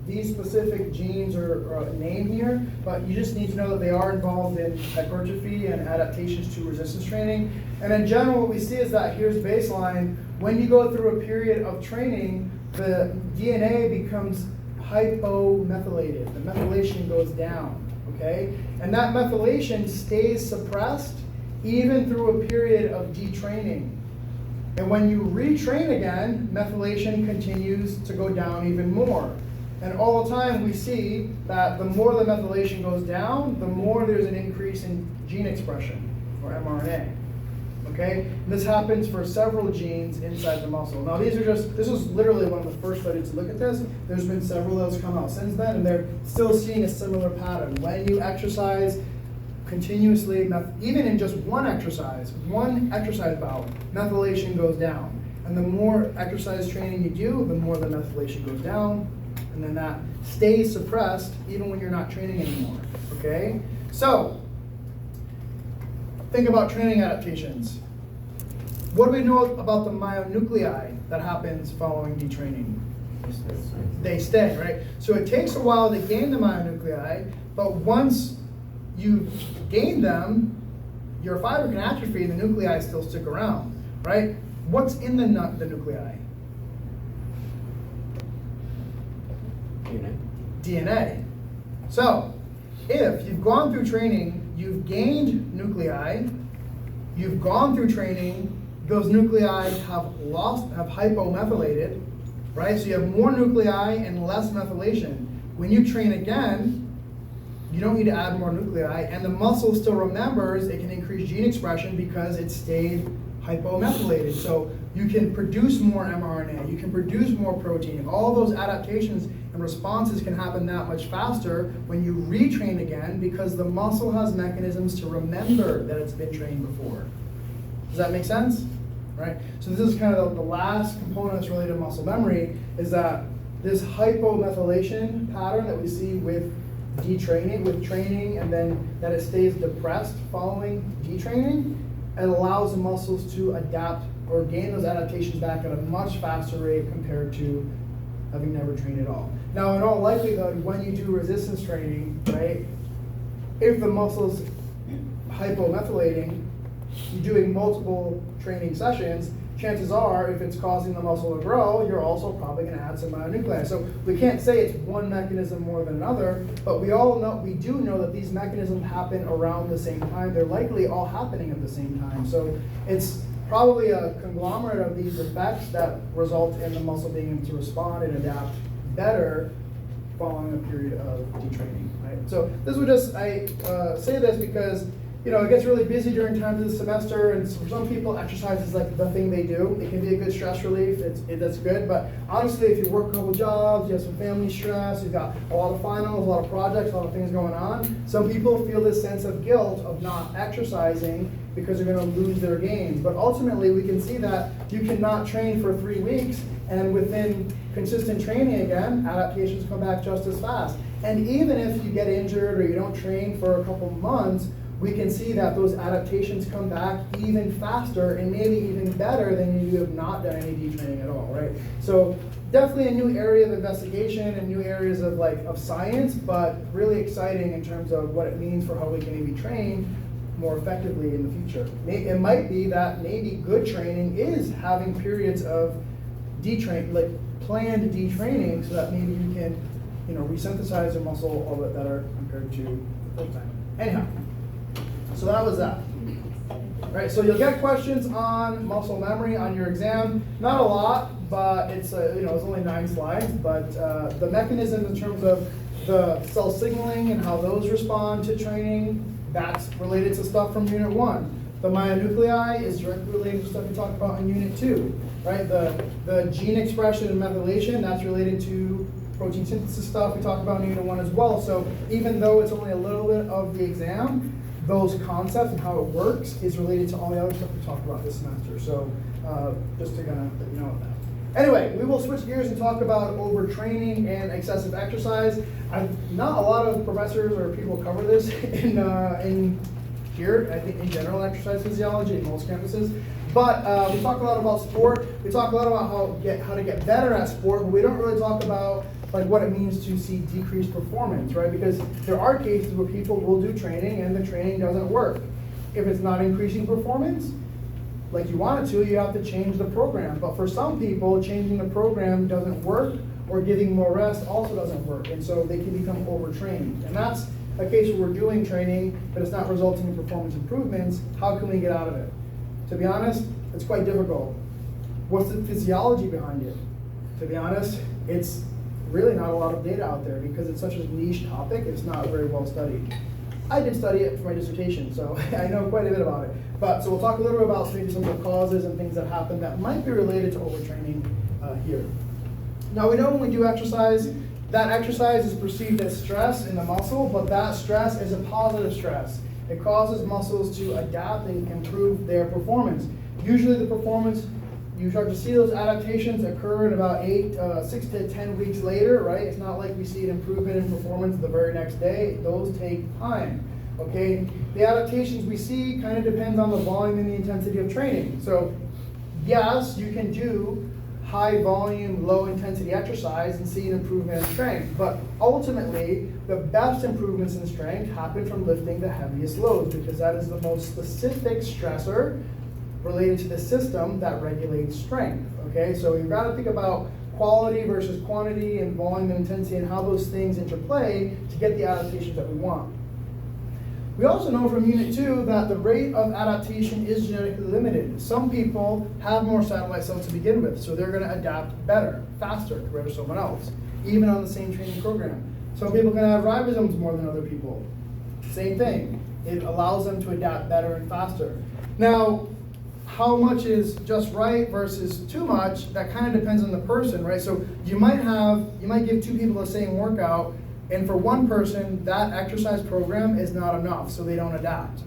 A: these specific genes or a name here, but you just need to know that they are involved in hypertrophy and adaptations to resistance training. And in general, what we see is that here's baseline. When you go through a period of training, the DNA becomes hypomethylated. The methylation goes down, okay? And that methylation stays suppressed even through a period of detraining. And when you retrain again, methylation continues to go down even more. And all the time we see that the more the methylation goes down, the more there's an increase in gene expression, or mRNA. Okay? And this happens for several genes inside the muscle. Now this was literally one of the first studies to look at this. There's been several of those come out since then, and they're still seeing a similar pattern. When you exercise continuously, even in just one exercise bout, methylation goes down. And the more exercise training you do, the more the methylation goes down. And then that stays suppressed even when you're not training anymore, okay? So, think about training adaptations. What do we know about the myonuclei that happens following detraining? They stay, right? So it takes a while to gain the myonuclei, but once you gain them, your fiber can atrophy and the nuclei still stick around, right? What's in the nuclei? DNA. So, if you've gone through training, you've gained nuclei, you've gone through training, those nuclei have hypomethylated, right? So you have more nuclei and less methylation. When you train again, you don't need to add more nuclei, and the muscle still remembers it can increase gene expression because it stayed hypomethylated. So you can produce more mRNA, you can produce more protein. All those adaptations and responses can happen that much faster when you retrain again because the muscle has mechanisms to remember that it's been trained before. Does that make sense? Right? So this is kind of the last component that's related to muscle memory, is that this hypomethylation pattern that we see with detraining, with training, and then that it stays depressed following detraining, it allows the muscles to adapt or gain those adaptations back at a much faster rate compared to having never trained at all. Now, in all likelihood, when you do resistance training, right, if the muscle's hypomethylating, you're doing multiple training sessions, chances are, if it's causing the muscle to grow, you're also probably going to add some myonuclei. So we can't say it's one mechanism more than another, but we do know that these mechanisms happen around the same time. They're likely all happening at the same time. So it's probably a conglomerate of these effects that result in the muscle being able to respond and adapt better following a period of detraining. Right? So this would just, I say this because it gets really busy during times of the semester, and for some people, exercise is like the thing they do. It can be a good stress relief. That's good. But honestly, if you work a couple jobs, you have some family stress, you've got a lot of finals, a lot of projects, a lot of things going on. Some people feel this sense of guilt of not exercising because they're going to lose their gains. But ultimately, we can see that you cannot train for 3 weeks, and within consistent training again, adaptations come back just as fast. And even if you get injured or you don't train for a couple months, we can see that those adaptations come back even faster and maybe even better than you have not done any detraining at all, right? So definitely a new area of investigation and new areas of science, but really exciting in terms of what it means for how we can maybe train more effectively in the future. It might be that maybe good training is having periods of detrain, like planned detraining, so that maybe you can, resynthesize your muscle a little bit better compared to full time. Anyhow. So that was that. Right, so you'll get questions on muscle memory on your exam. Not a lot, but it's only 9 slides. But the mechanisms in terms of the cell signaling and how those respond to training, that's related to stuff from Unit 1. The myonuclei is directly related to stuff we talked about in Unit 2. Right, the gene expression and methylation, that's related to protein synthesis stuff we talked about in Unit 1 as well. So even though it's only a little bit of the exam, those concepts and how it works is related to all the other stuff we talked about this semester. So just to kind of let you know that. Anyway, we will switch gears and talk about overtraining and excessive exercise. Not a lot of professors or people cover this in here, I think in general exercise physiology in most campuses. But we talk a lot about sport. We talk a lot about how to get better at sport, but we don't really talk about what it means to see decreased performance, right? Because there are cases where people will do training and the training doesn't work. If it's not increasing performance, like you want it to, you have to change the program. But for some people, changing the program doesn't work, or giving more rest also doesn't work. And so they can become overtrained. And that's a case where we're doing training, but it's not resulting in performance improvements. How can we get out of it? To be honest, it's quite difficult. What's the physiology behind it? To be honest, it's really not a lot of data out there because it's such a niche topic. It's not very well studied. I did study it for my dissertation, so I know quite a bit about it. So we'll talk a little bit about maybe some of the causes and things that happen that might be related to overtraining here. Now we know when we do exercise, that exercise is perceived as stress in the muscle, but that stress is a positive stress. It causes muscles to adapt and improve their performance. Usually the performance, you start to see those adaptations occur in about 6 to 10 weeks later, right? It's not like we see an improvement in performance the very next day. Those take time, okay? The adaptations we see kind of depends on the volume and the intensity of training. So yes, you can do high volume, low intensity exercise and see an improvement in strength. But ultimately, the best improvements in strength happen from lifting the heaviest loads, because that is the most specific stressor related to the system that regulates strength. Okay, so you've got to think about quality versus quantity and volume and intensity and how those things interplay to get the adaptations that we want. We also know from Unit 2 that the rate of adaptation is genetically limited. Some people have more satellite cells to begin with, so they're going to adapt better, faster compared to someone else, even on the same training program. Some people can have ribosomes more than other people. Same thing. It allows them to adapt better and faster. Now, how much is just right versus too much, that kind of depends on the person, right? So you might give two people the same workout, and for one person, that exercise program is not enough, so they don't adapt.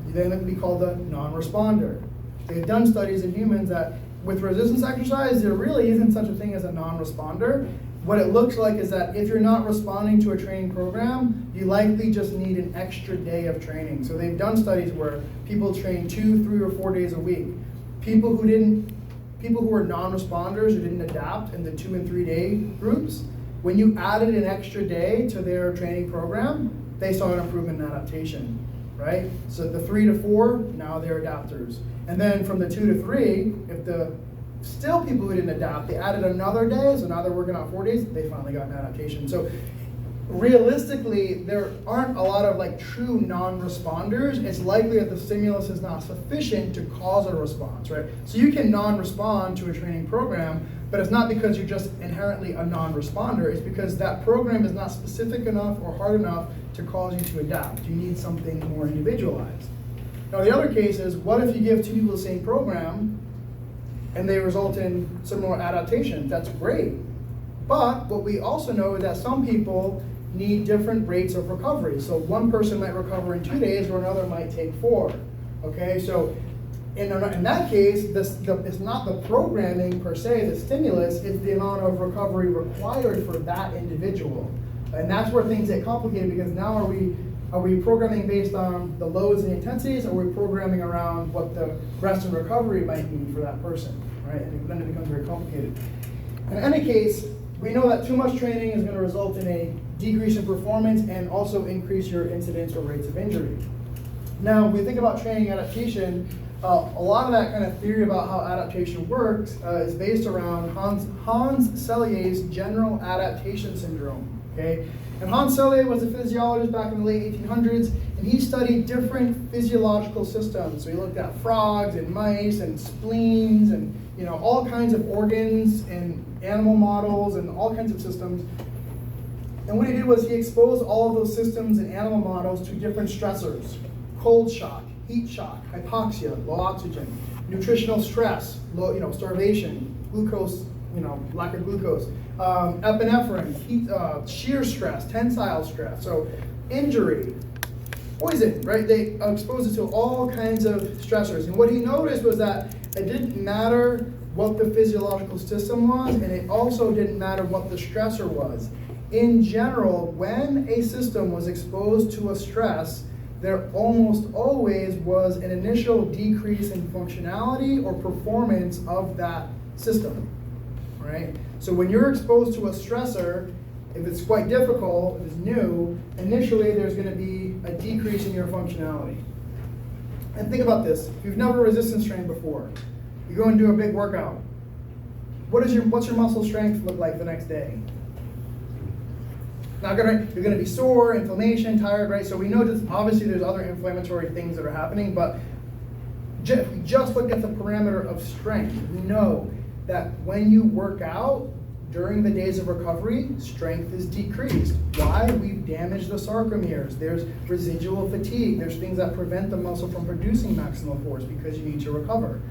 A: Then it can be called a non-responder. They've done studies in humans that with resistance exercise, there really isn't such a thing as a non-responder. What it looks like is that if you're not responding to a training program, you likely just need an extra day of training. So they've done studies where people train 2, 3, or 4 days a week. People who were non-responders who didn't adapt in the 2 and 3 day groups, when you added an extra day to their training program, they saw an improvement in adaptation, right? So the 3 to 4, now they're adapters. And then from the 2 to 3, if the still people who didn't adapt, they added another day, so now they're working out 4 days, they finally got an adaptation. So realistically, there aren't a lot of like true non-responders. It's likely that the stimulus is not sufficient to cause a response, right? So you can non-respond to a training program, but it's not because you're just inherently a non-responder. It's because that program is not specific enough or hard enough to cause you to adapt. You need something more individualized. Now the other case is, what if you give two people the same program and they result in similar adaptation? That's great. But what we also know is that some people need different rates of recovery. So one person might recover in 2 days, or another might take 4. Okay, so in that case, it's not the programming per se, the stimulus, it's the amount of recovery required for that individual. And that's where things get complicated, because now are we programming based on the loads and intensities, or are we programming around what the rest and recovery might mean for that person, right? And then it becomes very complicated. In any case, we know that too much training is going to result in a decrease in performance and also increase your incidence or rates of injury. Now, when we think about training adaptation, a lot of that kind of theory about how adaptation works is based around Hans Selye's general adaptation syndrome. Okay, and Hans Selye was a physiologist back in the late 1800s, and he studied different physiological systems. So he looked at frogs and mice and spleens and all kinds of organs and animal models and all kinds of systems. And what he did was he exposed all of those systems and animal models to different stressors: cold shock, heat shock, hypoxia, low oxygen, nutritional stress, low, starvation, glucose, lack of glucose, epinephrine, heat, shear stress, tensile stress, so injury, poison, right? They exposed it to all kinds of stressors. And what he noticed was that it didn't matter what the physiological system was, and it also didn't matter what the stressor was. In general, when a system was exposed to a stress, there almost always was an initial decrease in functionality or performance of that system, right? So when you're exposed to a stressor, if it's quite difficult, if it's new, initially there's going to be a decrease in your functionality. And think about this: if you've never resistance trained before, you go and do a big workout. What's your muscle strength look like the next day? You're going to be sore, inflammation, tired, right? So we know that obviously there's other inflammatory things that are happening, but if we just look at the parameter of strength, we know that when you work out during the days of recovery, strength is decreased. Why? We've damaged the sarcomeres. There's residual fatigue. There's things that prevent the muscle from producing maximal force because you need to recover.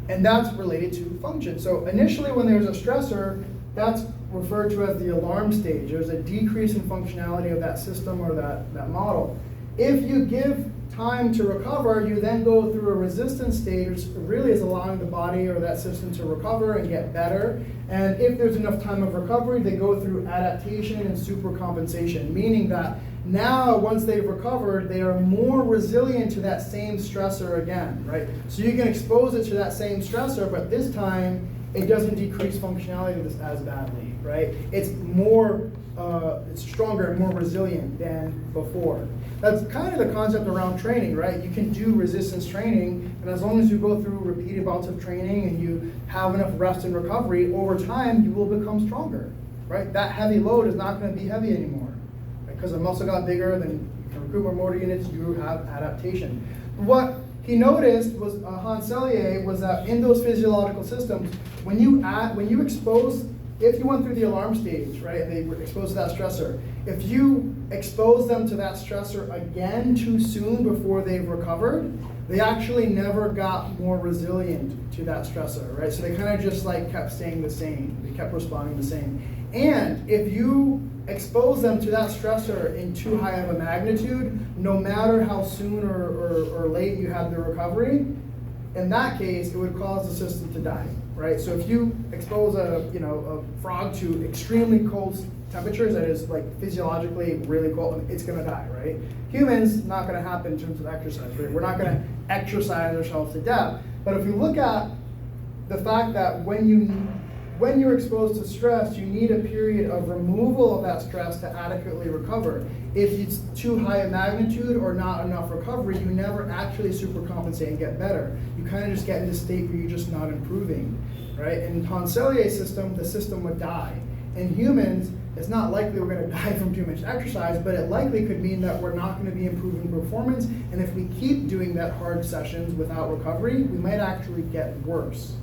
A: And that's related to function. So initially when there's a stressor, that's referred to as the alarm stage. There's a decrease in functionality of that system or that model. If you give time to recover, you then go through a resistance stage, which really is allowing the body or that system to recover and get better. And if there's enough time of recovery, they go through adaptation and supercompensation, meaning that now, once they've recovered, they are more resilient to that same stressor again, right? So you can expose it to that same stressor, but this time it doesn't decrease functionality as badly, right? It's more, it's stronger and more resilient than before. That's kind of the concept around training, right? You can do resistance training, and as long as you go through repeated bouts of training and you have enough rest and recovery, over time you will become stronger, right? That heavy load is not going to be heavy anymore, right? Because the muscle got bigger, then you can recruit more motor units, you have adaptation. What he noticed was, Hans Selye, was that in those physiological systems, when you expose, if you went through the alarm stage, right, they were exposed to that stressor, if you expose them to that stressor again too soon before they've recovered, they actually never got more resilient to that stressor, right? So they kind of just like kept staying the same. They kept responding the same. And if you expose them to that stressor in too high of a magnitude, no matter how soon or late you had the recovery, in that case, it would cause the system to die, right? So if you expose a frog to extremely cold temperatures that is like physiologically really cold, it's gonna die, right? Humans, not gonna happen in terms of exercise, right? We're not gonna exercise ourselves to death. But if you look at the fact that when you're exposed to stress, you need a period of removal of that stress to adequately recover. If it's too high a magnitude or not enough recovery, you never actually supercompensate and get better. You kind of just get in this state where you're just not improving, right? In Hans Selye's system, the system would die. In humans, it's not likely we're going to die from too much exercise, but it likely could mean that we're not going to be improving performance, and if we keep doing that hard sessions without recovery, we might actually get worse.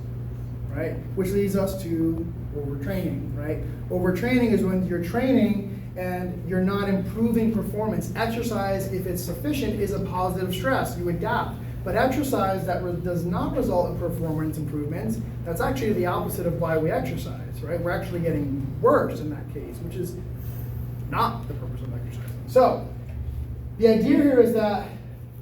A: Right? Which leads us to overtraining, right? Overtraining is when you're training and you're not improving performance. Exercise, if it's sufficient, is a positive stress. You adapt. But exercise that does not result in performance improvements, that's actually the opposite of why we exercise, right? We're actually getting worse in that case, which is not the purpose of exercise. So, the idea here is that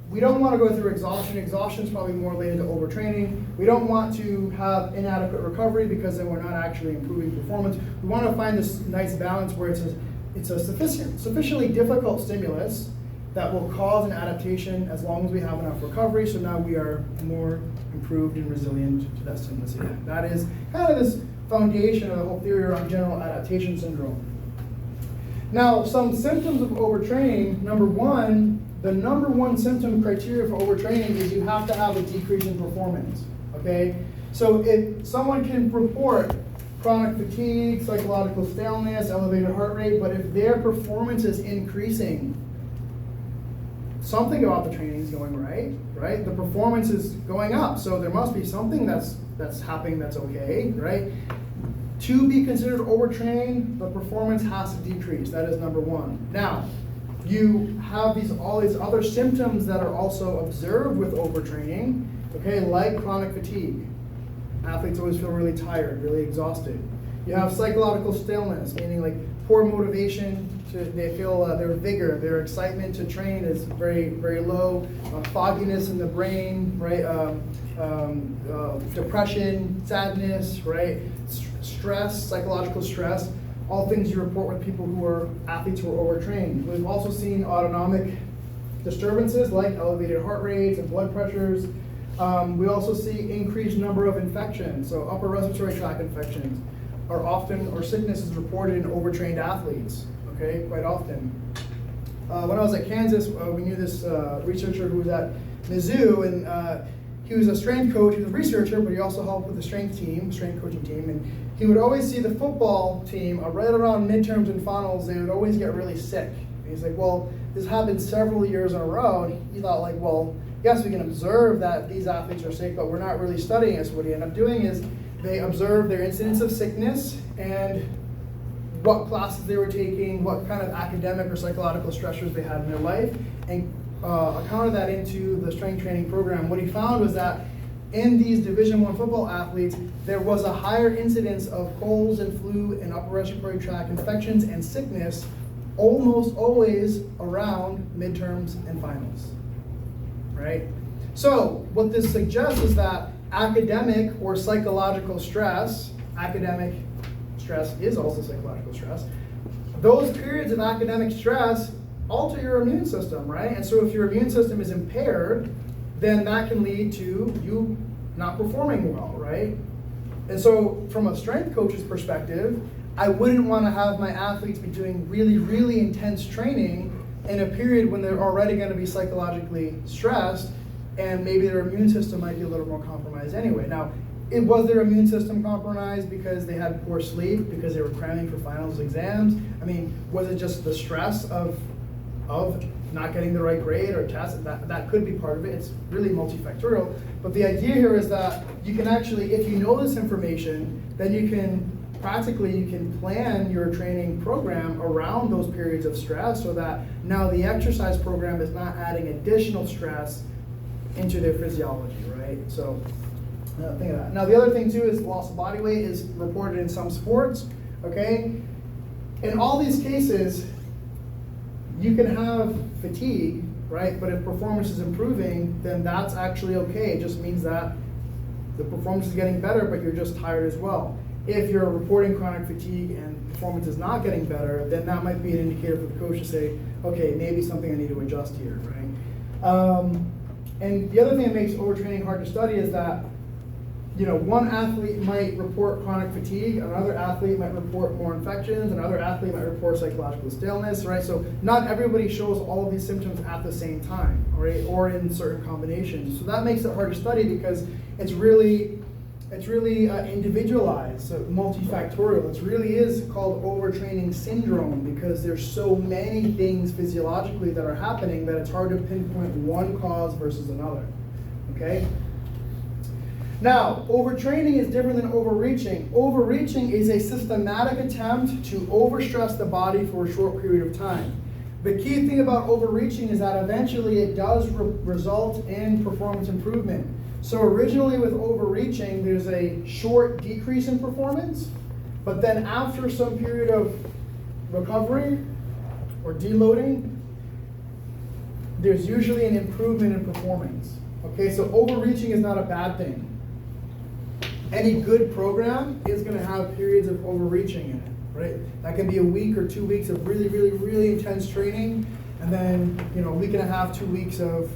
A: we don't want to go through exhaustion. Exhaustion is probably more related to overtraining. We don't want to have inadequate recovery because then we're not actually improving performance. We want to find this nice balance where it's a sufficiently difficult stimulus that will cause an adaptation as long as we have enough recovery. So now we are more improved and resilient to that stimulus again. That is kind of this foundation of the whole theory around general adaptation syndrome. Now, some symptoms of overtraining. Number one, the number one symptom criteria for overtraining is you have to have a decrease in performance, okay? So if someone can report chronic fatigue, psychological staleness, elevated heart rate, but if their performance is increasing, something about the training is going right? The performance is going up, so there must be something that's happening that's okay, right? To be considered overtrained, the performance has to decrease. That is number one. Now, you have all these other symptoms that are also observed with overtraining, okay, like chronic fatigue. Athletes always feel really tired, really exhausted. You have psychological staleness, meaning like poor motivation. They feel their vigor, their excitement to train is very, very low. Fogginess in the brain, right? Depression, sadness, right? Stress, psychological stress. All things you report with people who are athletes who are overtrained. We've also seen autonomic disturbances like elevated heart rates and blood pressures. We also see increased number of infections. So upper respiratory tract infections are often, or sickness is reported in overtrained athletes, okay, quite often. When I was at Kansas, we knew this researcher who was at Mizzou, and he was a strength coach. He was a researcher, but he also helped with the strength coaching team. And he would always see the football team right around midterms and finals. They would always get really sick. And he's like, well, this happened several years in a row. And he thought, like, well, yes, we can observe that these athletes are sick, but we're not really studying it. So what he ended up doing is they observed their incidence of sickness and what classes they were taking, what kind of academic or psychological stressors they had in their life, and accounted that into the strength training program. What he found was that in these Division I football athletes, there was a higher incidence of colds and flu and upper respiratory tract infections and sickness almost always around midterms and finals, right? So what this suggests is that academic or psychological stress, academic stress is also psychological stress, those periods of academic stress alter your immune system, right? And so if your immune system is impaired, then that can lead to you not performing well, right? And so from a strength coach's perspective, I wouldn't want to have my athletes be doing really, really intense training in a period when they're already going to be psychologically stressed, and maybe their immune system might be a little more compromised anyway. Now, was their immune system compromised because they had poor sleep, because they were cramming for finals exams? I mean, was it just the stress of not getting the right grade or test? That could be part of it. It's really multifactorial. But the idea here is that you can actually, if you know this information, then you can plan your training program around those periods of stress, so that now the exercise program is not adding additional stress into their physiology, right? So think of that. Now the other thing too is loss of body weight is reported in some sports, okay? In all these cases, you can have fatigue, right? But if performance is improving, then that's actually okay. It just means that the performance is getting better, but you're just tired as well. If you're reporting chronic fatigue and performance is not getting better, then that might be an indicator for the coach to say, okay, maybe something I need to adjust here, right? And the other thing that makes overtraining hard to study is that, you know, one athlete might report chronic fatigue, another athlete might report more infections, another athlete might report psychological staleness, right? So not everybody shows all of these symptoms at the same time, right? Or in certain combinations. So that makes it hard to study because it's really individualized, so multifactorial. It really is called overtraining syndrome because there's so many things physiologically that are happening that it's hard to pinpoint one cause versus another, okay? Now, overtraining is different than overreaching. Overreaching is a systematic attempt to overstress the body for a short period of time. The key thing about overreaching is that eventually it does result in performance improvement. So originally with overreaching, there's a short decrease in performance, but then after some period of recovery or deloading, there's usually an improvement in performance. Okay, so overreaching is not a bad thing. Any good program is going to have periods of overreaching in it, right? That can be a week or 2 weeks of really, really, really intense training, and then, you know, a week and a half, 2 weeks of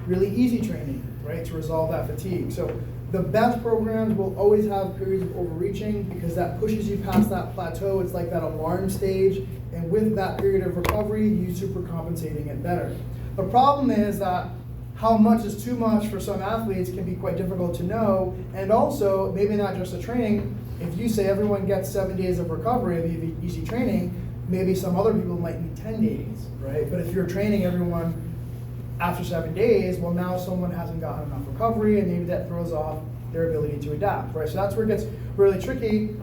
A: really easy training, right, to resolve that fatigue. So the best programs will always have periods of overreaching because that pushes you past that plateau. It's like that alarm stage, and with that period of recovery, you super compensating it better. The problem is that how much is too much for some athletes can be quite difficult to know, and also maybe not just the training. If you say everyone gets 7 days of recovery of easy training, maybe some other people might need 10 days, right? But if you're training everyone after 7 days, well, now someone hasn't gotten enough recovery, and maybe that throws off their ability to adapt, right? So that's where it gets really tricky,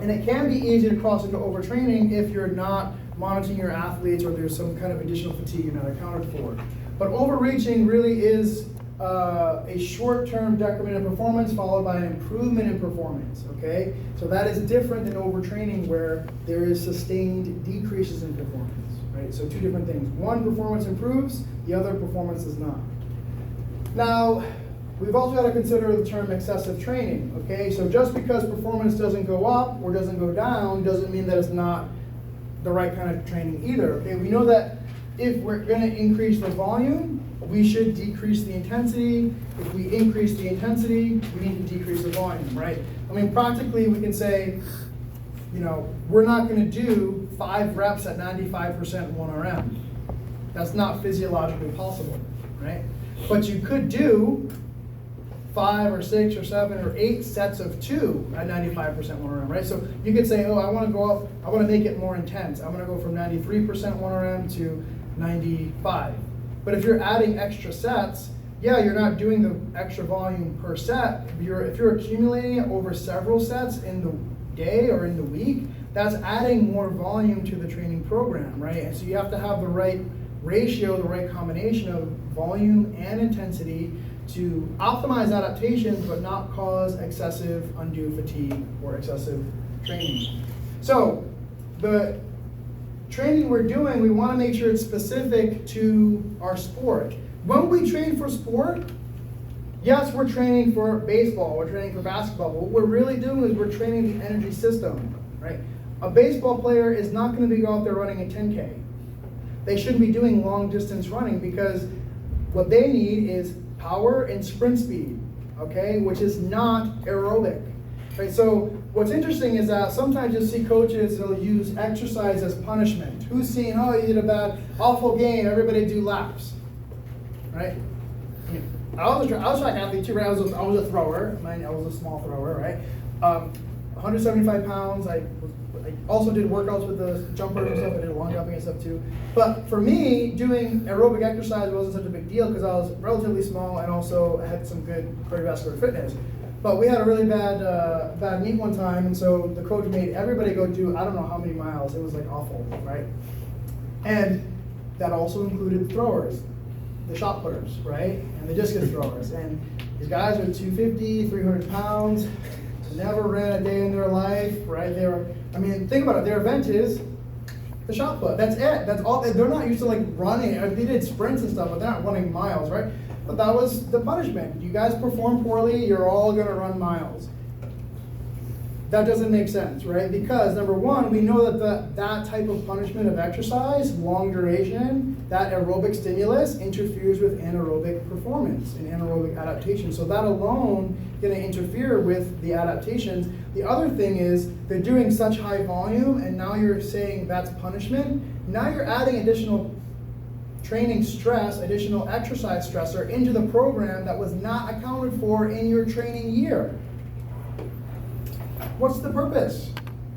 A: and it can be easy to cross into overtraining if you're not monitoring your athletes or there's some kind of additional fatigue you're not accounted for. But overreaching really is a short-term decrement in performance followed by an improvement in performance, okay? So that is different than overtraining where there is sustained decreases in performance, right? So two different things. One, performance improves, the other, performance does not. Now, we've also got to consider the term excessive training, okay? So just because performance doesn't go up or doesn't go down doesn't mean that it's not the right kind of training either, okay? We know that if we're going to increase the volume, we should decrease the intensity. If we increase the intensity, we need to decrease the volume, right? I mean, practically we can say, you know, we're not going to do 5 reps at 95% 1RM. That's not physiologically possible, right? But you could do 5 or 6 or 7 or 8 sets of 2 at 95% 1RM, right? So you could say, oh, I want to go up, I want to make it more intense. I'm going to go from 93% 1RM to 95. But if you're adding extra sets, yeah, you're not doing the extra volume per set. If you're accumulating it over several sets in the day or in the week, that's adding more volume to the training program, right? And so you have to have the right ratio, the right combination of volume and intensity to optimize adaptations but not cause excessive undue fatigue or excessive training. So the training we're doing, we want to make sure it's specific to our sport. When we train for sport, yes, we're training for baseball, we're training for basketball, but what we're really doing is we're training the energy system, right? A baseball player is not going to be out there running a 10K. They shouldn't be doing long distance running because what they need is power and sprint speed, okay, which is not aerobic. Right, so what's interesting is that sometimes you'll see coaches, they'll use exercise as punishment. Who's seen, oh, you did a bad, awful game, everybody do laps, right? I mean, I was a track athlete too, right? I was a thrower, I was a small thrower, right? 175 pounds, I also did workouts with the jumpers and stuff, I did long jumping and stuff too. But for me, doing aerobic exercise wasn't such a big deal because I was relatively small and also had some good cardiovascular fitness. But we had a really bad meet one time, and so the coach made everybody go do, I don't know how many miles, it was like awful, right? And that also included throwers, the shot putters, right? And the discus throwers. And these guys are 250, 300 pounds, never ran a day in their life, right? I mean, think about it, their event is the shot put, that's it, that's all, they're not used to like running, they did sprints and stuff, but they're not running miles, right? But that was the punishment. You guys perform poorly, you're all gonna run miles. That doesn't make sense, right? Because number one, we know that that type of punishment of exercise, long duration, that aerobic stimulus interferes with anaerobic performance and anaerobic adaptation. So that alone gonna interfere with the adaptations. The other thing is they're doing such high volume and now you're saying that's punishment. Now you're adding additional training stress, additional exercise stressor into the program that was not accounted for in your training year. What's the purpose,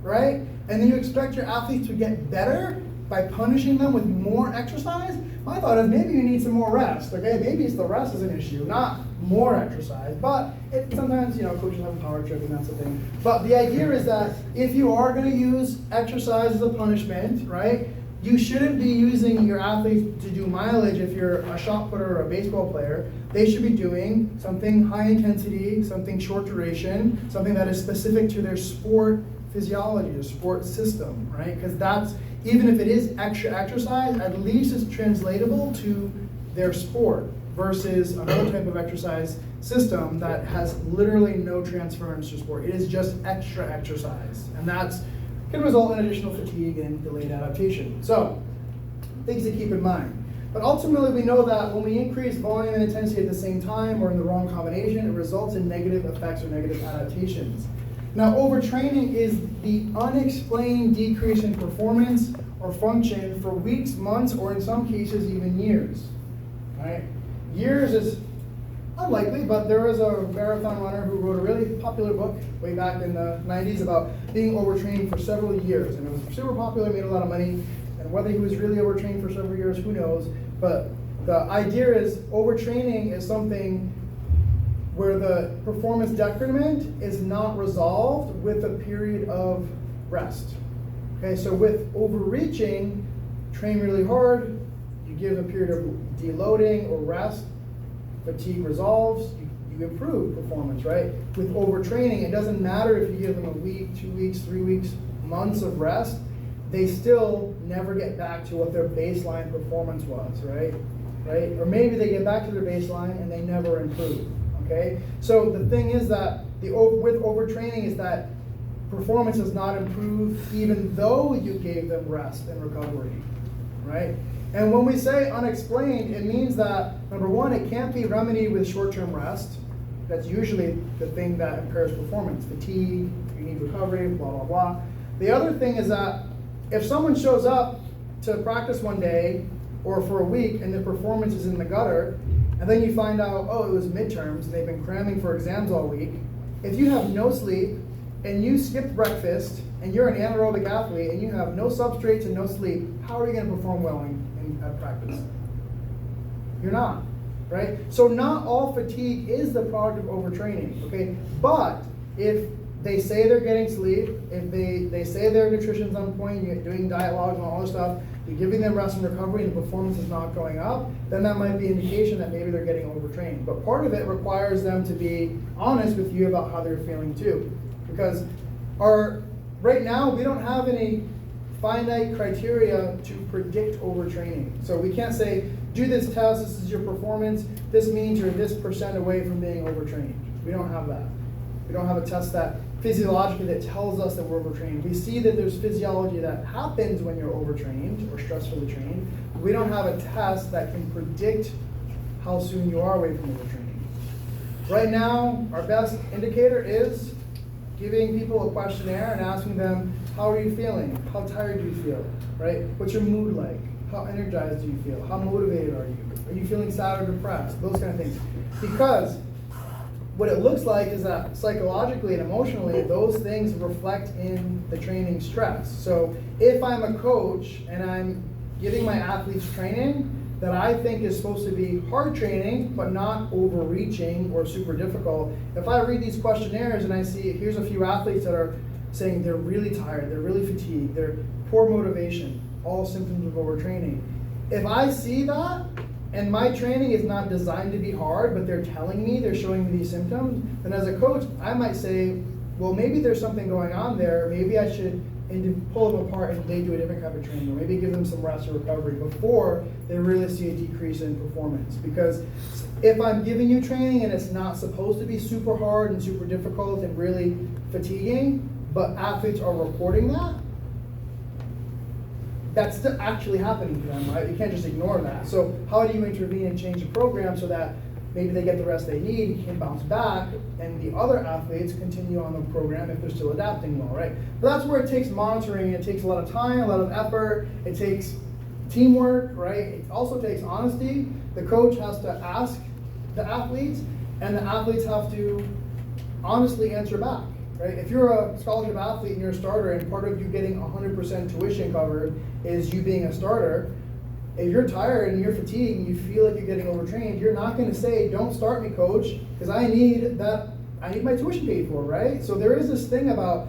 A: right? And then you expect your athletes to get better by punishing them with more exercise? My thought is maybe you need some more rest, okay? Maybe it's the rest is an issue, not more exercise. But sometimes, coaches have a power trip and that's the thing. But the idea is that if you are gonna use exercise as a punishment, right? You shouldn't be using your athletes to do mileage if you're a shot putter or a baseball player. They should be doing something high intensity, something short duration, something that is specific to their sport physiology, their sport system, right? Because that's, even if it is extra exercise, at least it's translatable to their sport versus another type of exercise system that has literally no transference to sport. It is just extra exercise. And that's can result in additional fatigue and delayed adaptation. So, things to keep in mind. But ultimately, we know that when we increase volume and intensity at the same time or in the wrong combination, it results in negative effects or negative adaptations. Now, overtraining is the unexplained decrease in performance or function for weeks, months, or in some cases, even years. Right? Years is unlikely, but there was a marathon runner who wrote a really popular book way back in the 90s about being overtrained for several years. And it was super popular, made a lot of money. And whether he was really overtrained for several years, who knows? But the idea is overtraining is something where the performance decrement is not resolved with a period of rest. Okay, so with overreaching, train really hard, you give a period of deloading or rest, fatigue resolves, you improve performance, right? With overtraining, it doesn't matter if you give them a week, 2 weeks, 3 weeks, months of rest, they still never get back to what their baseline performance was, right? Or maybe they get back to their baseline and they never improve, okay? So the thing is that with overtraining is that performance does not improve even though you gave them rest and recovery, right? And when we say unexplained, it means that, number one, it can't be remedied with short-term rest. That's usually the thing that impairs performance. Fatigue, you need recovery, blah, blah, blah. The other thing is that if someone shows up to practice one day or for a week and the performance is in the gutter, and then you find out, oh, it was midterms, and they've been cramming for exams all week, if you have no sleep and you skipped breakfast and you're an anaerobic athlete and you have no substrates and no sleep, how are you going to perform well at practice? You're not, right? So not all fatigue is the product of overtraining, okay? But if they say they're getting sleep, if they say their nutrition's on point, you're doing diet logs and all this stuff, you're giving them rest and recovery and the performance is not going up, then that might be an indication that maybe they're getting overtrained. But part of it requires them to be honest with you about how they're feeling too. Because right now, we don't have any finite criteria to predict overtraining. So we can't say, do this test, this is your performance, this means you're this % away from being overtrained. We don't have that. We don't have a test that physiologically that tells us that we're overtrained. We see that there's physiology that happens when you're overtrained or stressfully trained. We don't have a test that can predict how soon you are away from overtraining. Right now, our best indicator is giving people a questionnaire and asking them, how are you feeling? How tired do you feel, right? What's your mood like? How energized do you feel? How motivated are you? Are you feeling sad or depressed? Those kind of things. Because what it looks like is that psychologically and emotionally, those things reflect in the training stress. So if I'm a coach and I'm giving my athletes training that I think is supposed to be hard training, but not overreaching or super difficult, if I read these questionnaires and I see, here's a few athletes that are saying they're really tired, they're really fatigued, they're poor motivation, all symptoms of overtraining. If I see that, and my training is not designed to be hard, but they're telling me, they're showing me these symptoms, then as a coach, I might say, well, maybe there's something going on there. Maybe I should pull them apart and they do a different type of training, or maybe give them some rest or recovery before they really see a decrease in performance. Because if I'm giving you training and it's not supposed to be super hard and super difficult and really fatiguing, but athletes are reporting that, that's still actually happening to them, right? You can't just ignore that. So how do you intervene and change the program so that maybe they get the rest they need, can bounce back, and the other athletes continue on the program if they're still adapting well, right? But that's where it takes monitoring. It takes a lot of time, a lot of effort. It takes teamwork, right? It also takes honesty. The coach has to ask the athletes, and the athletes have to honestly answer back. Right? If you're a scholarship athlete and you're a starter and part of you getting 100% tuition covered is you being a starter, if you're tired and you're fatigued and you feel like you're getting overtrained, you're not going to say, don't start me, coach, because I need my tuition paid for, right? So there is this thing about,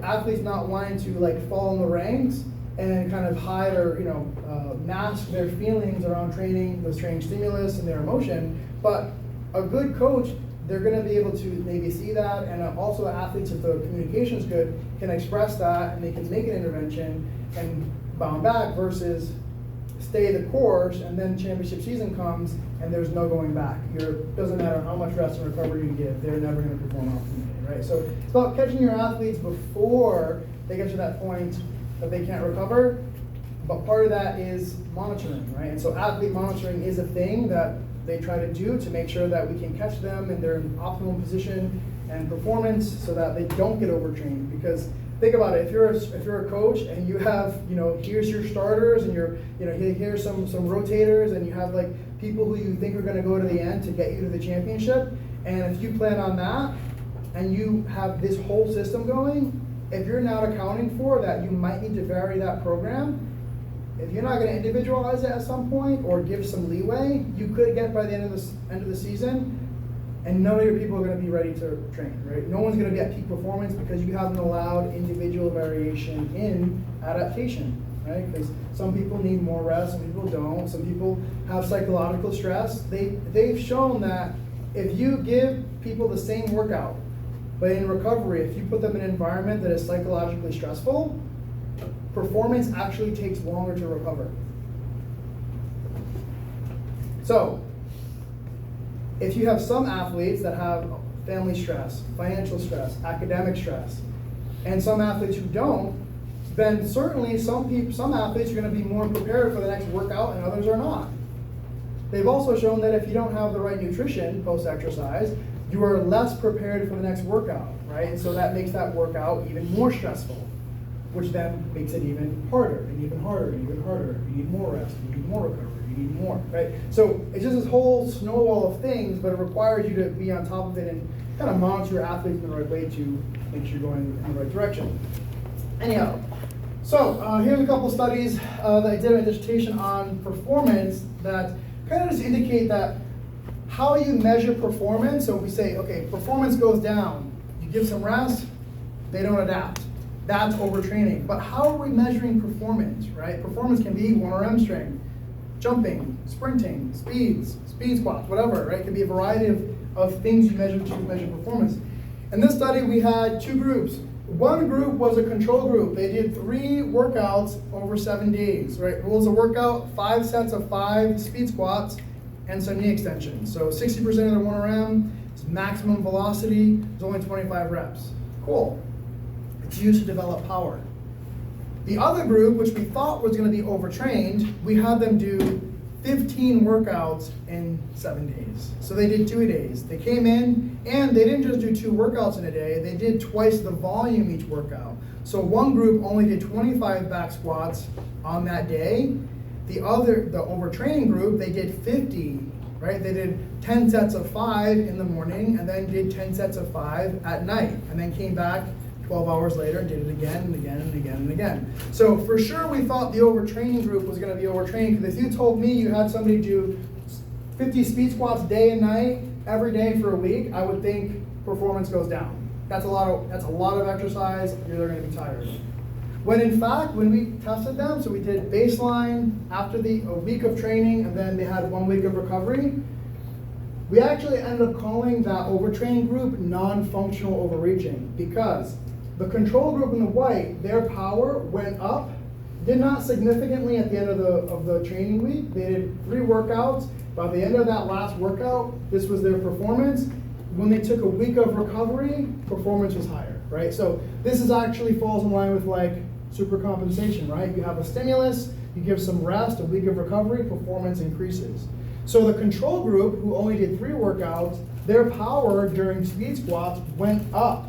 A: athletes not wanting to like fall in the ranks and kind of hide or, mask their feelings around training, those training stimulus and their emotion. But a good coach, they're going to be able to maybe see that, and also athletes, if the communication is good, can express that and they can make an intervention and bounce back versus stay the course and then championship season comes and there's no going back. It doesn't matter how much rest and recovery you give, they're never going to perform optimally, right? So it's about catching your athletes before they get to that point that they can't recover, but part of that is monitoring, right? And so athlete monitoring is a thing that they try to do to make sure that we can catch them and they're in optimal position and performance so that they don't get overtrained. Because think about it, if you're a coach and you have, here's your starters and here's some rotators and you have like people who you think are going to go to the end to get you to the championship, and if you plan on that and you have this whole system going, if you're not accounting for that, you might need to vary that program. If you're not going to individualize it at some point or give some leeway, you could get by the end of the season, and none of your people are going to be ready to train, right? No one's going to be at peak performance because you haven't allowed individual variation in adaptation, right? Because some people need more rest, some people don't. Some people have psychological stress. They've shown that if you give people the same workout, but in recovery, if you put them in an environment that is psychologically stressful, performance actually takes longer to recover. So, if you have some athletes that have family stress, financial stress, academic stress, and some athletes who don't, then certainly some athletes are going to be more prepared for the next workout and others are not. They've also shown that if you don't have the right nutrition post-exercise, you are less prepared for the next workout, right? And so that makes that workout even more stressful, which then makes it even harder and even harder and even harder. You need more rest, you need more recovery, you need more, right? So it's just this whole snowball of things, but it requires you to be on top of it and kind of monitor your athletes in the right way to make sure you're going in the right direction. Anyhow, so here's a couple studies that I did in a dissertation on performance that kind of just indicate that how you measure performance. So we say, okay, performance goes down. You give some rest, they don't adapt. That's overtraining. But how are we measuring performance, right? Performance can be 1RM strength, jumping, sprinting, speed squats, whatever, right? It can be a variety of things you measure to measure performance. In this study, we had two groups. One group was a control group. They did 3 workouts over 7 days, right? Rules of workout, 5 sets of 5 speed squats and some knee extensions. So 60% of their 1RM, it's maximum velocity, it's only 25 reps. Cool. It's used to develop power. The other group, which we thought was going to be overtrained, we had them do 15 workouts in 7 days. So they did 2 days. They came in and they didn't just do 2 workouts in a day, they did twice the volume each workout. So one group only did 25 back squats on that day. The overtraining group, they did 50, right? They did 10 sets of 5 in the morning and then did 10 sets of 5 at night and then came back 12 hours later and did it again and again and again and again. So for sure we thought the overtraining group was going to be overtraining, because if you told me you had somebody do 50 speed squats day and night every day for a week, I would think performance goes down. That's a lot of exercise, you're going to be tired. When in fact, when we tested them, so we did baseline after a week of training and then they had 1 week of recovery, we actually ended up calling that overtraining group non-functional overreaching, because the control group in the white, their power went up, did not significantly at the end of the training week. They did 3 workouts. By the end of that last workout, this was their performance. When they took a week of recovery, performance was higher, right? So this is actually falls in line with like supercompensation, right? You have a stimulus, you give some rest, a week of recovery, performance increases. So the control group, who only did 3 workouts, their power during speed squats went up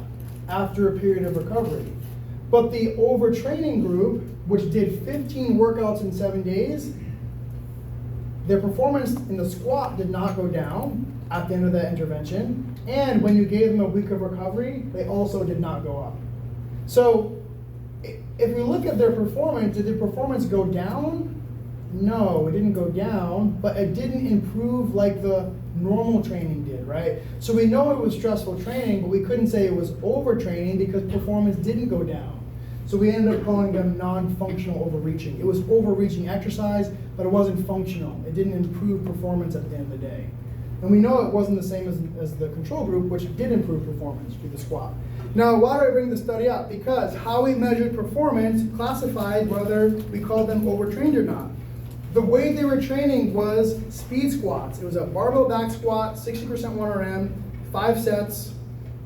A: after a period of recovery. But the overtraining group, which did 15 workouts in 7 days, their performance in the squat did not go down at the end of that intervention. And when you gave them a week of recovery, they also did not go up. So if we look at their performance, did their performance go down? No, it didn't go down, but it didn't improve like the normal training did, right? So we know it was stressful training, but we couldn't say it was overtraining because performance didn't go down. So we ended up calling them non-functional overreaching. It was overreaching exercise, but it wasn't functional. It didn't improve performance at the end of the day. And we know it wasn't the same as the control group, which did improve performance through the squat. Now, why do I bring this study up? Because how we measured performance classified whether we called them overtrained or not. The way they were training was speed squats. It was a barbell back squat, 60% 1RM, 5 sets,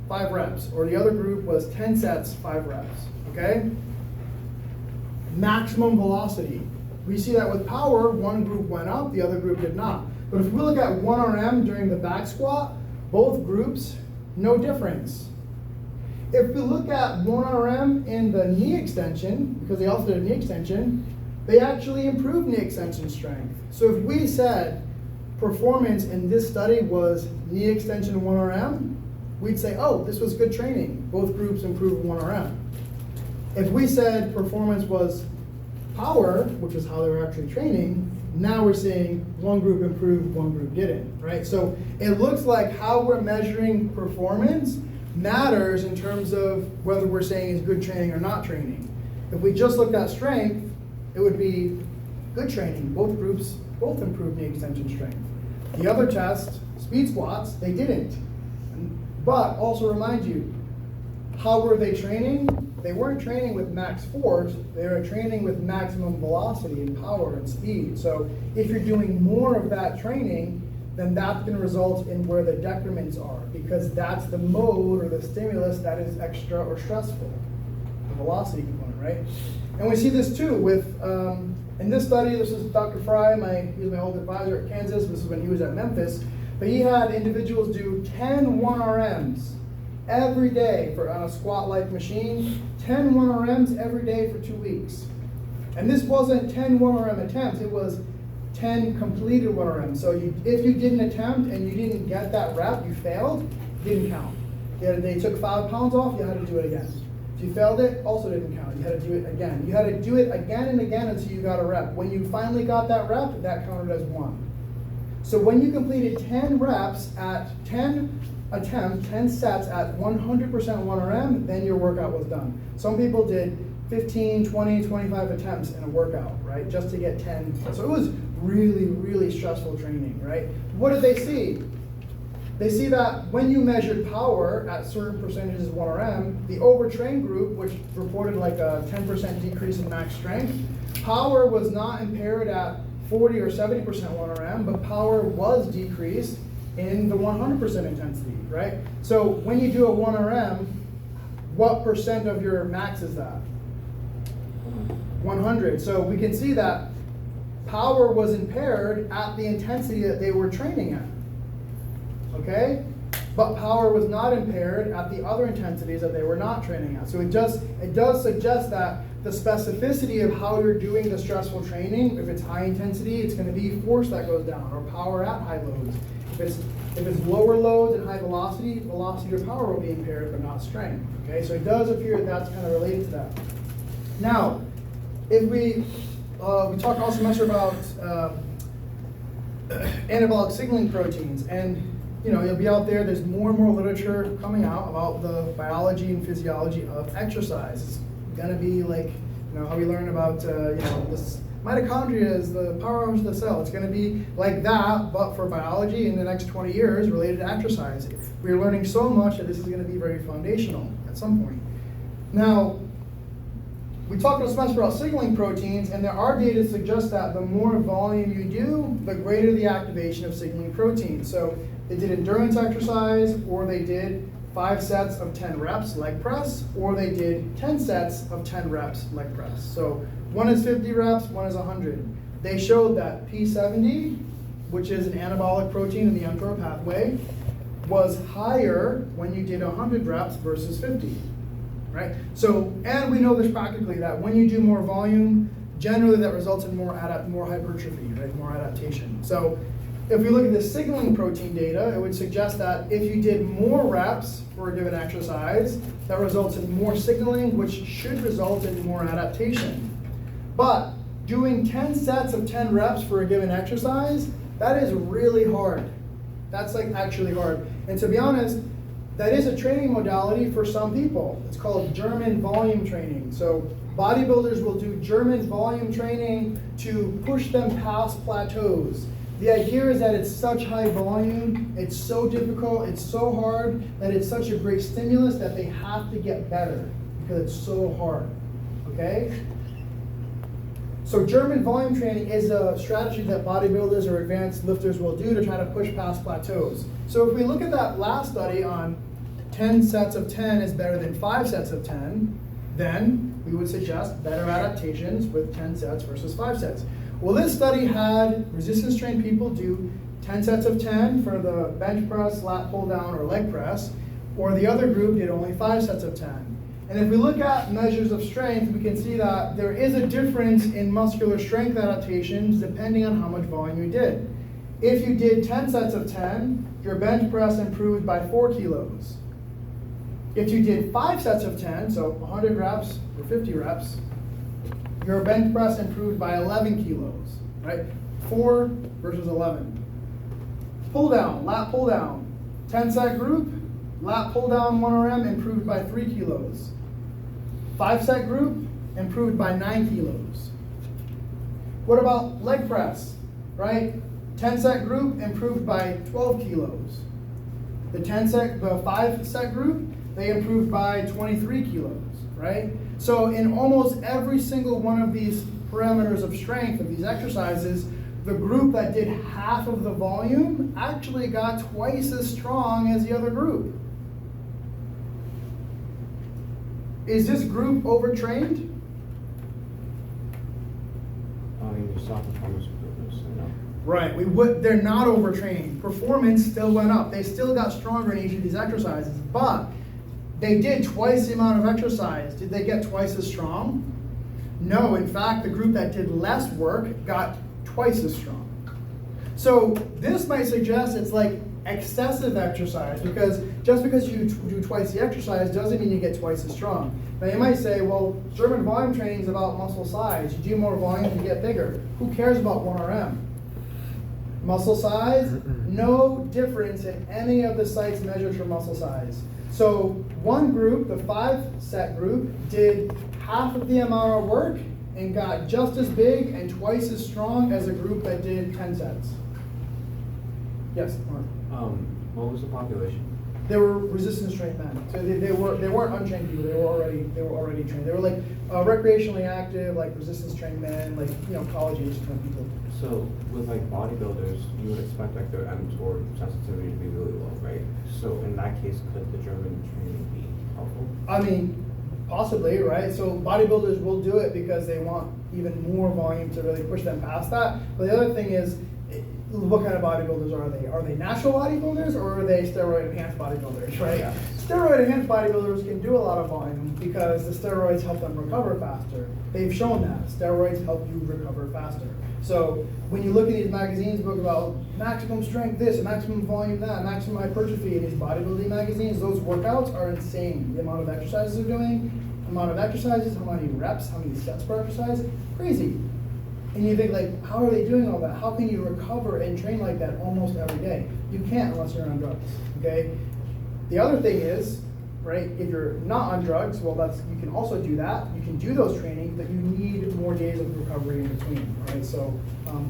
A: 5 reps. Or the other group was 10 sets, 5 reps, okay? Maximum velocity. We see that with power, one group went up, the other group did not. But if we look at 1RM during the back squat, both groups, no difference. If we look at 1RM in the knee extension, because they also did a knee extension, they actually improved knee extension strength. So if we said performance in this study was knee extension 1RM, we'd say, oh, this was good training. Both groups improved 1RM. If we said performance was power, which is how they were actually training, now we're saying one group improved, one group didn't, right? So it looks like how we're measuring performance matters in terms of whether we're saying is good training or not training. If we just looked at strength, it would be good training. Both groups both improved knee extension strength. The other test, speed squats, they didn't. But also remind you, how were they training? They weren't training with max force, they were training with maximum velocity and power and speed. So if you're doing more of that training, then that's going to result in where the decrements are, because that's the mode or the stimulus that is extra or stressful, the velocity component, right? And we see this too with, in this study, this is Dr. Fry, he was my old advisor at Kansas, this is when he was at Memphis, but he had individuals do 10 1RMs every day on a squat-like machine, 10 1RMs every day for 2 weeks. And this wasn't 10 1RM attempts, it was 10 completed 1RMs. So if you did an attempt and you didn't get that rep, you failed, didn't count. They took 5 pounds off, you had to do it again. If you failed it, also didn't count. You had to do it again. You had to do it again and again until you got a rep. When you finally got that rep, that counted as 1. So when you completed 10 reps at 10 attempts, 10 sets at 100% 1RM, then your workout was done. Some people did 15, 20, 25 attempts in a workout, right? Just to get 10. So it was really, really stressful training, right? What did they see? They see that when you measured power at certain percentages of 1RM, the overtrained group, which reported like a 10% decrease in max strength, power was not impaired at 40 or 70% 1RM, but power was decreased in the 100% intensity, right? So when you do a 1RM, what percent of your max is that? 100. So we can see that power was impaired at the intensity that they were training at. Okay? But power was not impaired at the other intensities that they were not training at. So it does suggest that the specificity of how you're doing the stressful training, if it's high intensity, it's going to be force that goes down, or power at high loads. If it's lower loads and high velocity, velocity or power will be impaired, but not strength. Okay, so it does appear that's kind of related to that. Now, if we talked all semester about anabolic signaling proteins, and you'll be out there. There's more and more literature coming out about the biology and physiology of exercise. It's gonna be like how we learn about this mitochondria is the power of the cell. It's gonna be like that, but for biology in the next 20 years related to exercise. We're learning so much that this is gonna be very foundational at some point. Now, we talked a semester about signaling proteins, and there are data to suggest that the more volume you do, the greater the activation of signaling proteins. So they did endurance exercise, or they did 5 sets of 10 reps leg press, or they did 10 sets of 10 reps leg press. So one is 50 reps, one is 100. They showed that P70, which is an anabolic protein in the mTOR pathway, was higher when you did 100 reps versus 50. Right? So, and we know this practically, that when you do more volume, generally that results in more hypertrophy, right? More adaptation. So if we look at the signaling protein data, it would suggest that if you did more reps for a given exercise, that results in more signaling, which should result in more adaptation. But doing 10 sets of 10 reps for a given exercise, that is really hard. That's like actually hard. And to be honest, that is a training modality for some people. It's called German volume training. So bodybuilders will do German volume training to push them past plateaus. The idea is that it's such high volume, it's so difficult, it's so hard, that it's such a great stimulus that they have to get better because it's so hard, okay? So German volume training is a strategy that bodybuilders or advanced lifters will do to try to push past plateaus. So if we look at that last study on 10 sets of 10 is better than 5 sets of 10, then we would suggest better adaptations with 10 sets versus 5 sets. Well, this study had resistance trained people do 10 sets of 10 for the bench press, lat pull down, or leg press, or the other group did only 5 sets of 10. And if we look at measures of strength, we can see that there is a difference in muscular strength adaptations depending on how much volume you did. If you did 10 sets of 10, your bench press improved by 4 kilos. If you did 5 sets of 10, so 100 reps or 50 reps, your bench press improved by 11 kilos, right? 4 versus 11. Pull down, lat pull down. 10 set group, lat pull down 1 RM improved by 3 kilos. 5 set group improved by 9 kilos. What about leg press, right? 10 set group improved by 12 kilos. The 5 set group, they improved by 23 kilos, right? So in almost every single one of these parameters of strength of these exercises, the group that did half of the volume actually got twice as strong as the other group. Is this group overtrained?
C: I mean, you saw performance improvements,
A: Right, they're not overtrained. Performance still went up. They still got stronger in each of these exercises, but they did twice the amount of exercise. Did they get twice as strong? No, in fact, the group that did less work got twice as strong. So this might suggest it's like excessive exercise, because just because you do twice the exercise doesn't mean you get twice as strong. Now you might say, well, German volume training is about muscle size. You do more volume, you get bigger. Who cares about 1 RM? Muscle size, no difference in any of the sites measured for muscle size. So one group, the 5 set group, did half of the amount of work and got just as big and twice as strong as a group that did 10 sets. Yes, Mark.
C: What was the population?
A: They were resistance trained men. So they weren't untrained people. They were already trained. They were like recreationally active, like resistance trained men, like college age kind of people.
C: So with like bodybuilders, you would expect like their mTOR sensitivity to be really low, right? So in that case, could the German training be helpful?
A: I mean, Possibly, right? So bodybuilders will do it because they want even more volume to really push them past that. But the other thing is, what kind of bodybuilders are they? Are they natural bodybuilders or are they steroid enhanced bodybuilders, right?
C: Yeah.
A: Steroid enhanced bodybuilders can do a lot of volume because the steroids help them recover faster. They've shown that steroids help you recover faster. So when you look at these magazines, book about maximum strength this, maximum volume that, maximum hypertrophy in these bodybuilding magazines, those workouts are insane. The amount of exercises they're doing, amount of exercises, how many reps, how many sets per exercise, crazy. And you think like, how are they doing all that? How can you recover and train like that almost every day? You can't unless you're on drugs, okay? The other thing is, right, if you're not on drugs, well, you can also do that. You can do those trainings, but you need more days of recovery in between, right? So,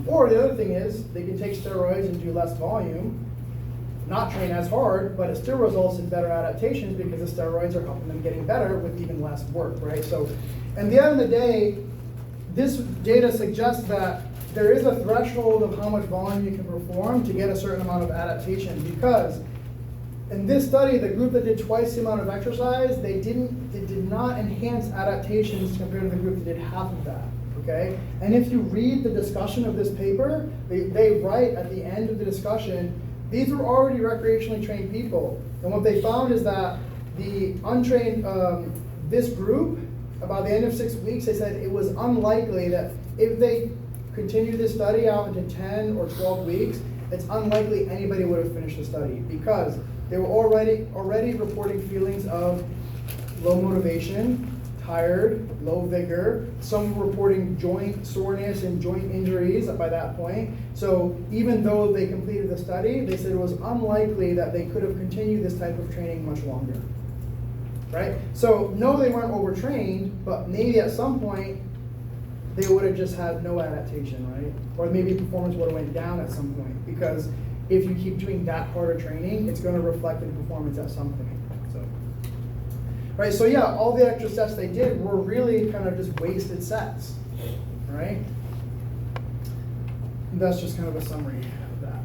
A: or the other thing is, they can take steroids and do less volume, not train as hard, but it still results in better adaptations because the steroids are helping them getting better with even less work, right? So, at the end of the day, this data suggests that there is a threshold of how much volume you can perform to get a certain amount of adaptation, because in this study, the group that did twice the amount of exercise, they did not enhance adaptations compared to the group that did half of that, okay? And if you read the discussion of this paper, they write at the end of the discussion, these were already recreationally trained people. And what they found is that the untrained, this group, about the end of 6 weeks, they said it was unlikely that if they continued this study out into 10 or 12 weeks, it's unlikely anybody would have finished the study because they were already reporting feelings of low motivation, tired, low vigor. Some were reporting joint soreness and joint injuries by that point. So even though they completed the study, they said it was unlikely that they could have continued this type of training much longer. Right? So no, they weren't overtrained, but maybe at some point they would have just had no adaptation, right? Or maybe performance would have went down at some point, because if you keep doing that harder training, it's going to reflect in performance at some point. So, right? So yeah, all the extra sets they did were really kind of just wasted sets, right? And that's just kind of a summary of that.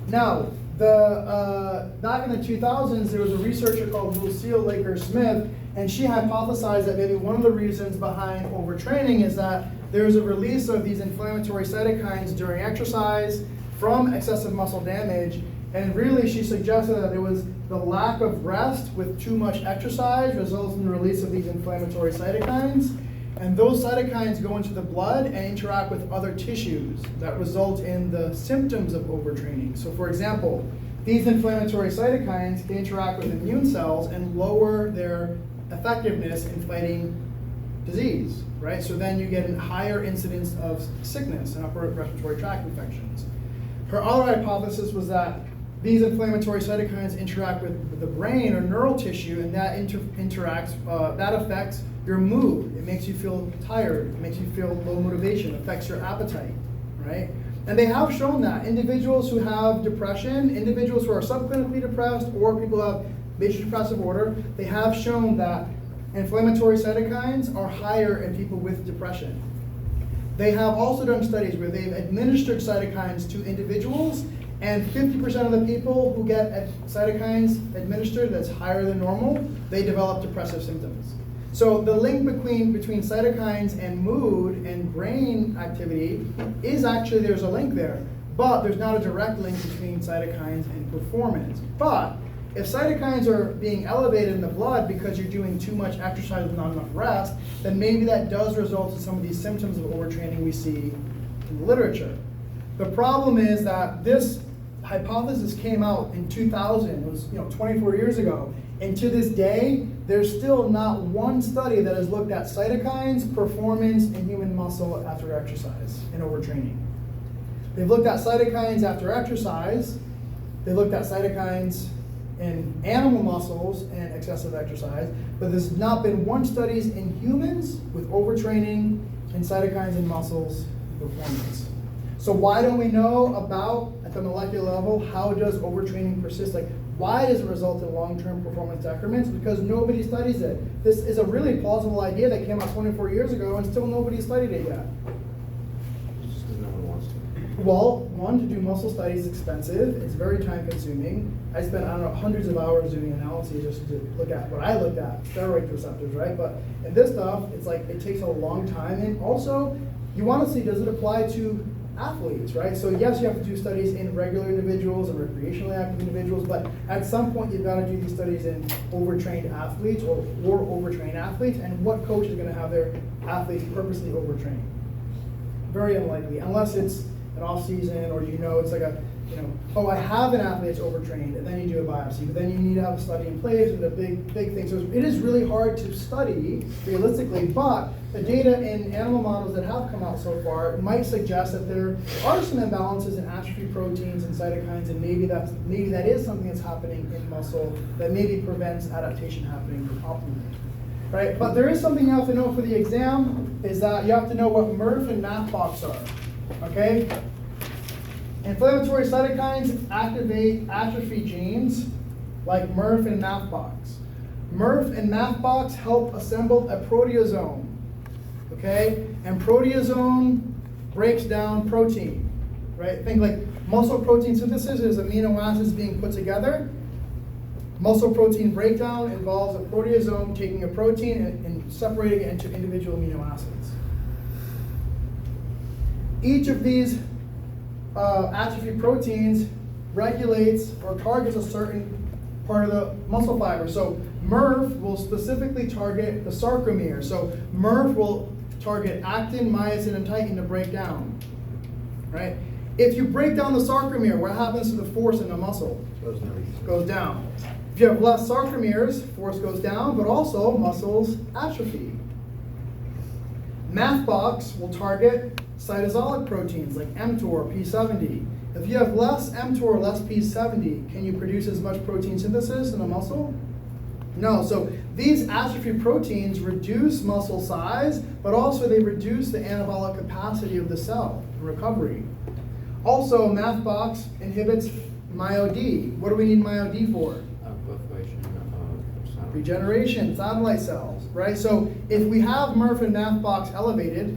A: Now, back in the 2000s, there was a researcher called Lucille Laker-Smith, and she hypothesized that maybe one of the reasons behind overtraining is that there's a release of these inflammatory cytokines during exercise from excessive muscle damage, and really she suggested that it was the lack of rest with too much exercise results in the release of these inflammatory cytokines, and those cytokines go into the blood and interact with other tissues that result in the symptoms of overtraining. So for example, these inflammatory cytokines can interact with immune cells and lower their effectiveness in fighting disease, right? So then you get a higher incidence of sickness and upper respiratory tract infections. Her other hypothesis was that these inflammatory cytokines interact with the brain or neural tissue, and that that affects your mood. It makes you feel tired, it makes you feel low motivation, affects your appetite, right? And they have shown that individuals who have depression, individuals who are subclinically depressed, or people who have major depressive disorder, they have shown that inflammatory cytokines are higher in people with depression. They have also done studies where they've administered cytokines to individuals, and 50% of the people who get cytokines administered that's higher than normal, they develop depressive symptoms. So the link between cytokines and mood and brain activity is actually, there's a link there, but there's not a direct link between cytokines and performance. But if cytokines are being elevated in the blood because you're doing too much exercise with not enough rest, then maybe that does result in some of these symptoms of overtraining we see in the literature. The problem is that this hypothesis came out in 2000, it was 24 years ago, and to this day, there's still not one study that has looked at cytokines, performance, in human muscle after exercise and overtraining. They've looked at cytokines after exercise, they looked at cytokines in animal muscles and excessive exercise, but there's not been one studies in humans with overtraining and cytokines in muscles performance. So why don't we know about, at the molecular level, how does overtraining persist? Like, why does it result in long-term performance decrements? Because nobody studies it. This is a really plausible idea that came out 24 years ago, and still nobody studied it yet.
C: It's just because no one wants to.
A: Well, one, to do muscle studies is expensive, it's very time consuming. I spent, I don't know, hundreds of hours doing analyses just to look at what I looked at, steroid receptors, right? But in this stuff, it's like, it takes a long time. And also, you want to see, does it apply to athletes, right? So yes, you have to do studies in regular individuals and recreationally active individuals, but at some point you've got to do these studies in overtrained athletes or overtrained athletes, and what coach is going to have their athletes purposely overtrained? Very unlikely, unless it's an off season or it's like a, oh, I have an athlete that's overtrained, and then you do a biopsy, but then you need to have a study in place with a big thing. So it is really hard to study realistically, but the data in animal models that have come out so far might suggest that there are some imbalances in atrophy proteins and cytokines, and maybe that is something that's happening in muscle that maybe prevents adaptation happening optimally, right? But there is something you have to know for the exam, is that you have to know what MRF and MAFBOX are, okay? Inflammatory cytokines activate atrophy genes like MRF and MAFBOX. MRF and MAFBOX help assemble a proteasome, okay? And proteasome breaks down protein, right? Think like muscle protein synthesis is amino acids being put together. Muscle protein breakdown involves a proteasome taking a protein and separating it into individual amino acids. Each of these atrophy proteins regulates or targets a certain part of the muscle fiber. So MRF will specifically target the sarcomere. So MRF will target actin, myosin, and titin to break down, right? If you break down the sarcomere, what happens to the force in the muscle? Goes down. If you have less sarcomeres, force goes down, but also muscles atrophy. MAFBOX will target cytosolic proteins like mTOR, P70. If you have less mTOR, less P70, can you produce as much protein synthesis in a muscle? No, so these atrophy proteins reduce muscle size, but also they reduce the anabolic capacity of the cell in recovery. Also, MAFBOX inhibits MyoD. What do we need MyoD for?
C: Proliferation of satellite.
A: Regeneration, satellite cells, right? So if we have MRF and MAFBOX elevated,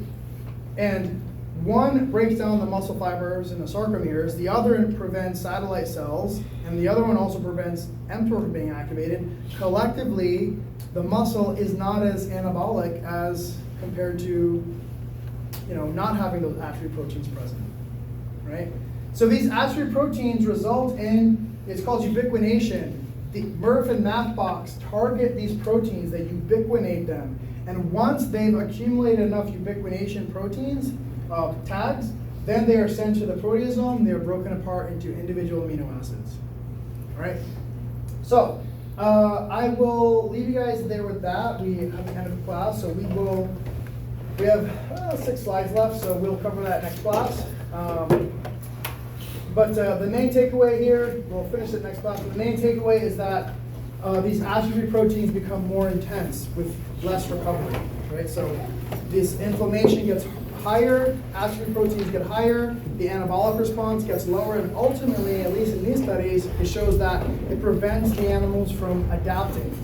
A: and one breaks down the muscle fibers and the sarcomeres, the other prevents satellite cells, and the other one also prevents mTOR from being activated, collectively, the muscle is not as anabolic as compared to not having those atrophy proteins present, right? So these atrophy proteins result in, it's called ubiquination. The MRF and MAFBOX target these proteins, they ubiquinate them. And once they've accumulated enough ubiquination proteins, tags, then they are sent to the proteasome, they are broken apart into individual amino acids. All right? So, I will leave you guys there with that. We have the end of the class, so we have 6 slides left, so we'll cover that next class. But the main takeaway here, we'll finish it next class, but the main takeaway is that these atrophy proteins become more intense with less recovery, right? So this inflammation gets higher, atrophy proteins get higher, the anabolic response gets lower, and ultimately, at least in these studies, it shows that it prevents the animals from adapting.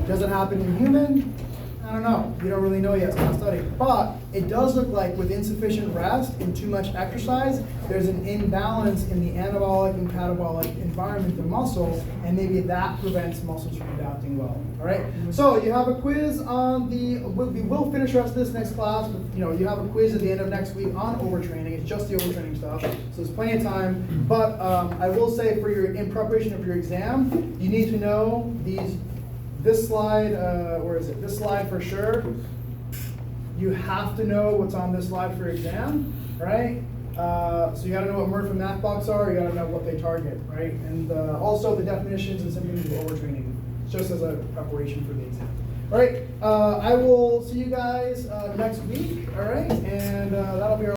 A: Does it happen in human? I don't know. We don't really know yet, it's not studied. But it does look like with insufficient rest and too much exercise, there's an imbalance in the anabolic and catabolic environment of muscles, and maybe that prevents muscles from adapting well. All right? So you have a quiz on we will finish the rest of this next class, but you have a quiz at the end of next week on overtraining. It's just the overtraining stuff, so there's plenty of time. But I will say in preparation of your exam, you need to know this slide, where is it? This slide for sure. You have to know what's on this slide for your exam, right? So you got to know what MRF and MAFBOX are. You got to know what they target, right? And also the definitions and symptoms of overtraining, just as a preparation for the exam. All right. I will see you guys next week. All right, and that'll be our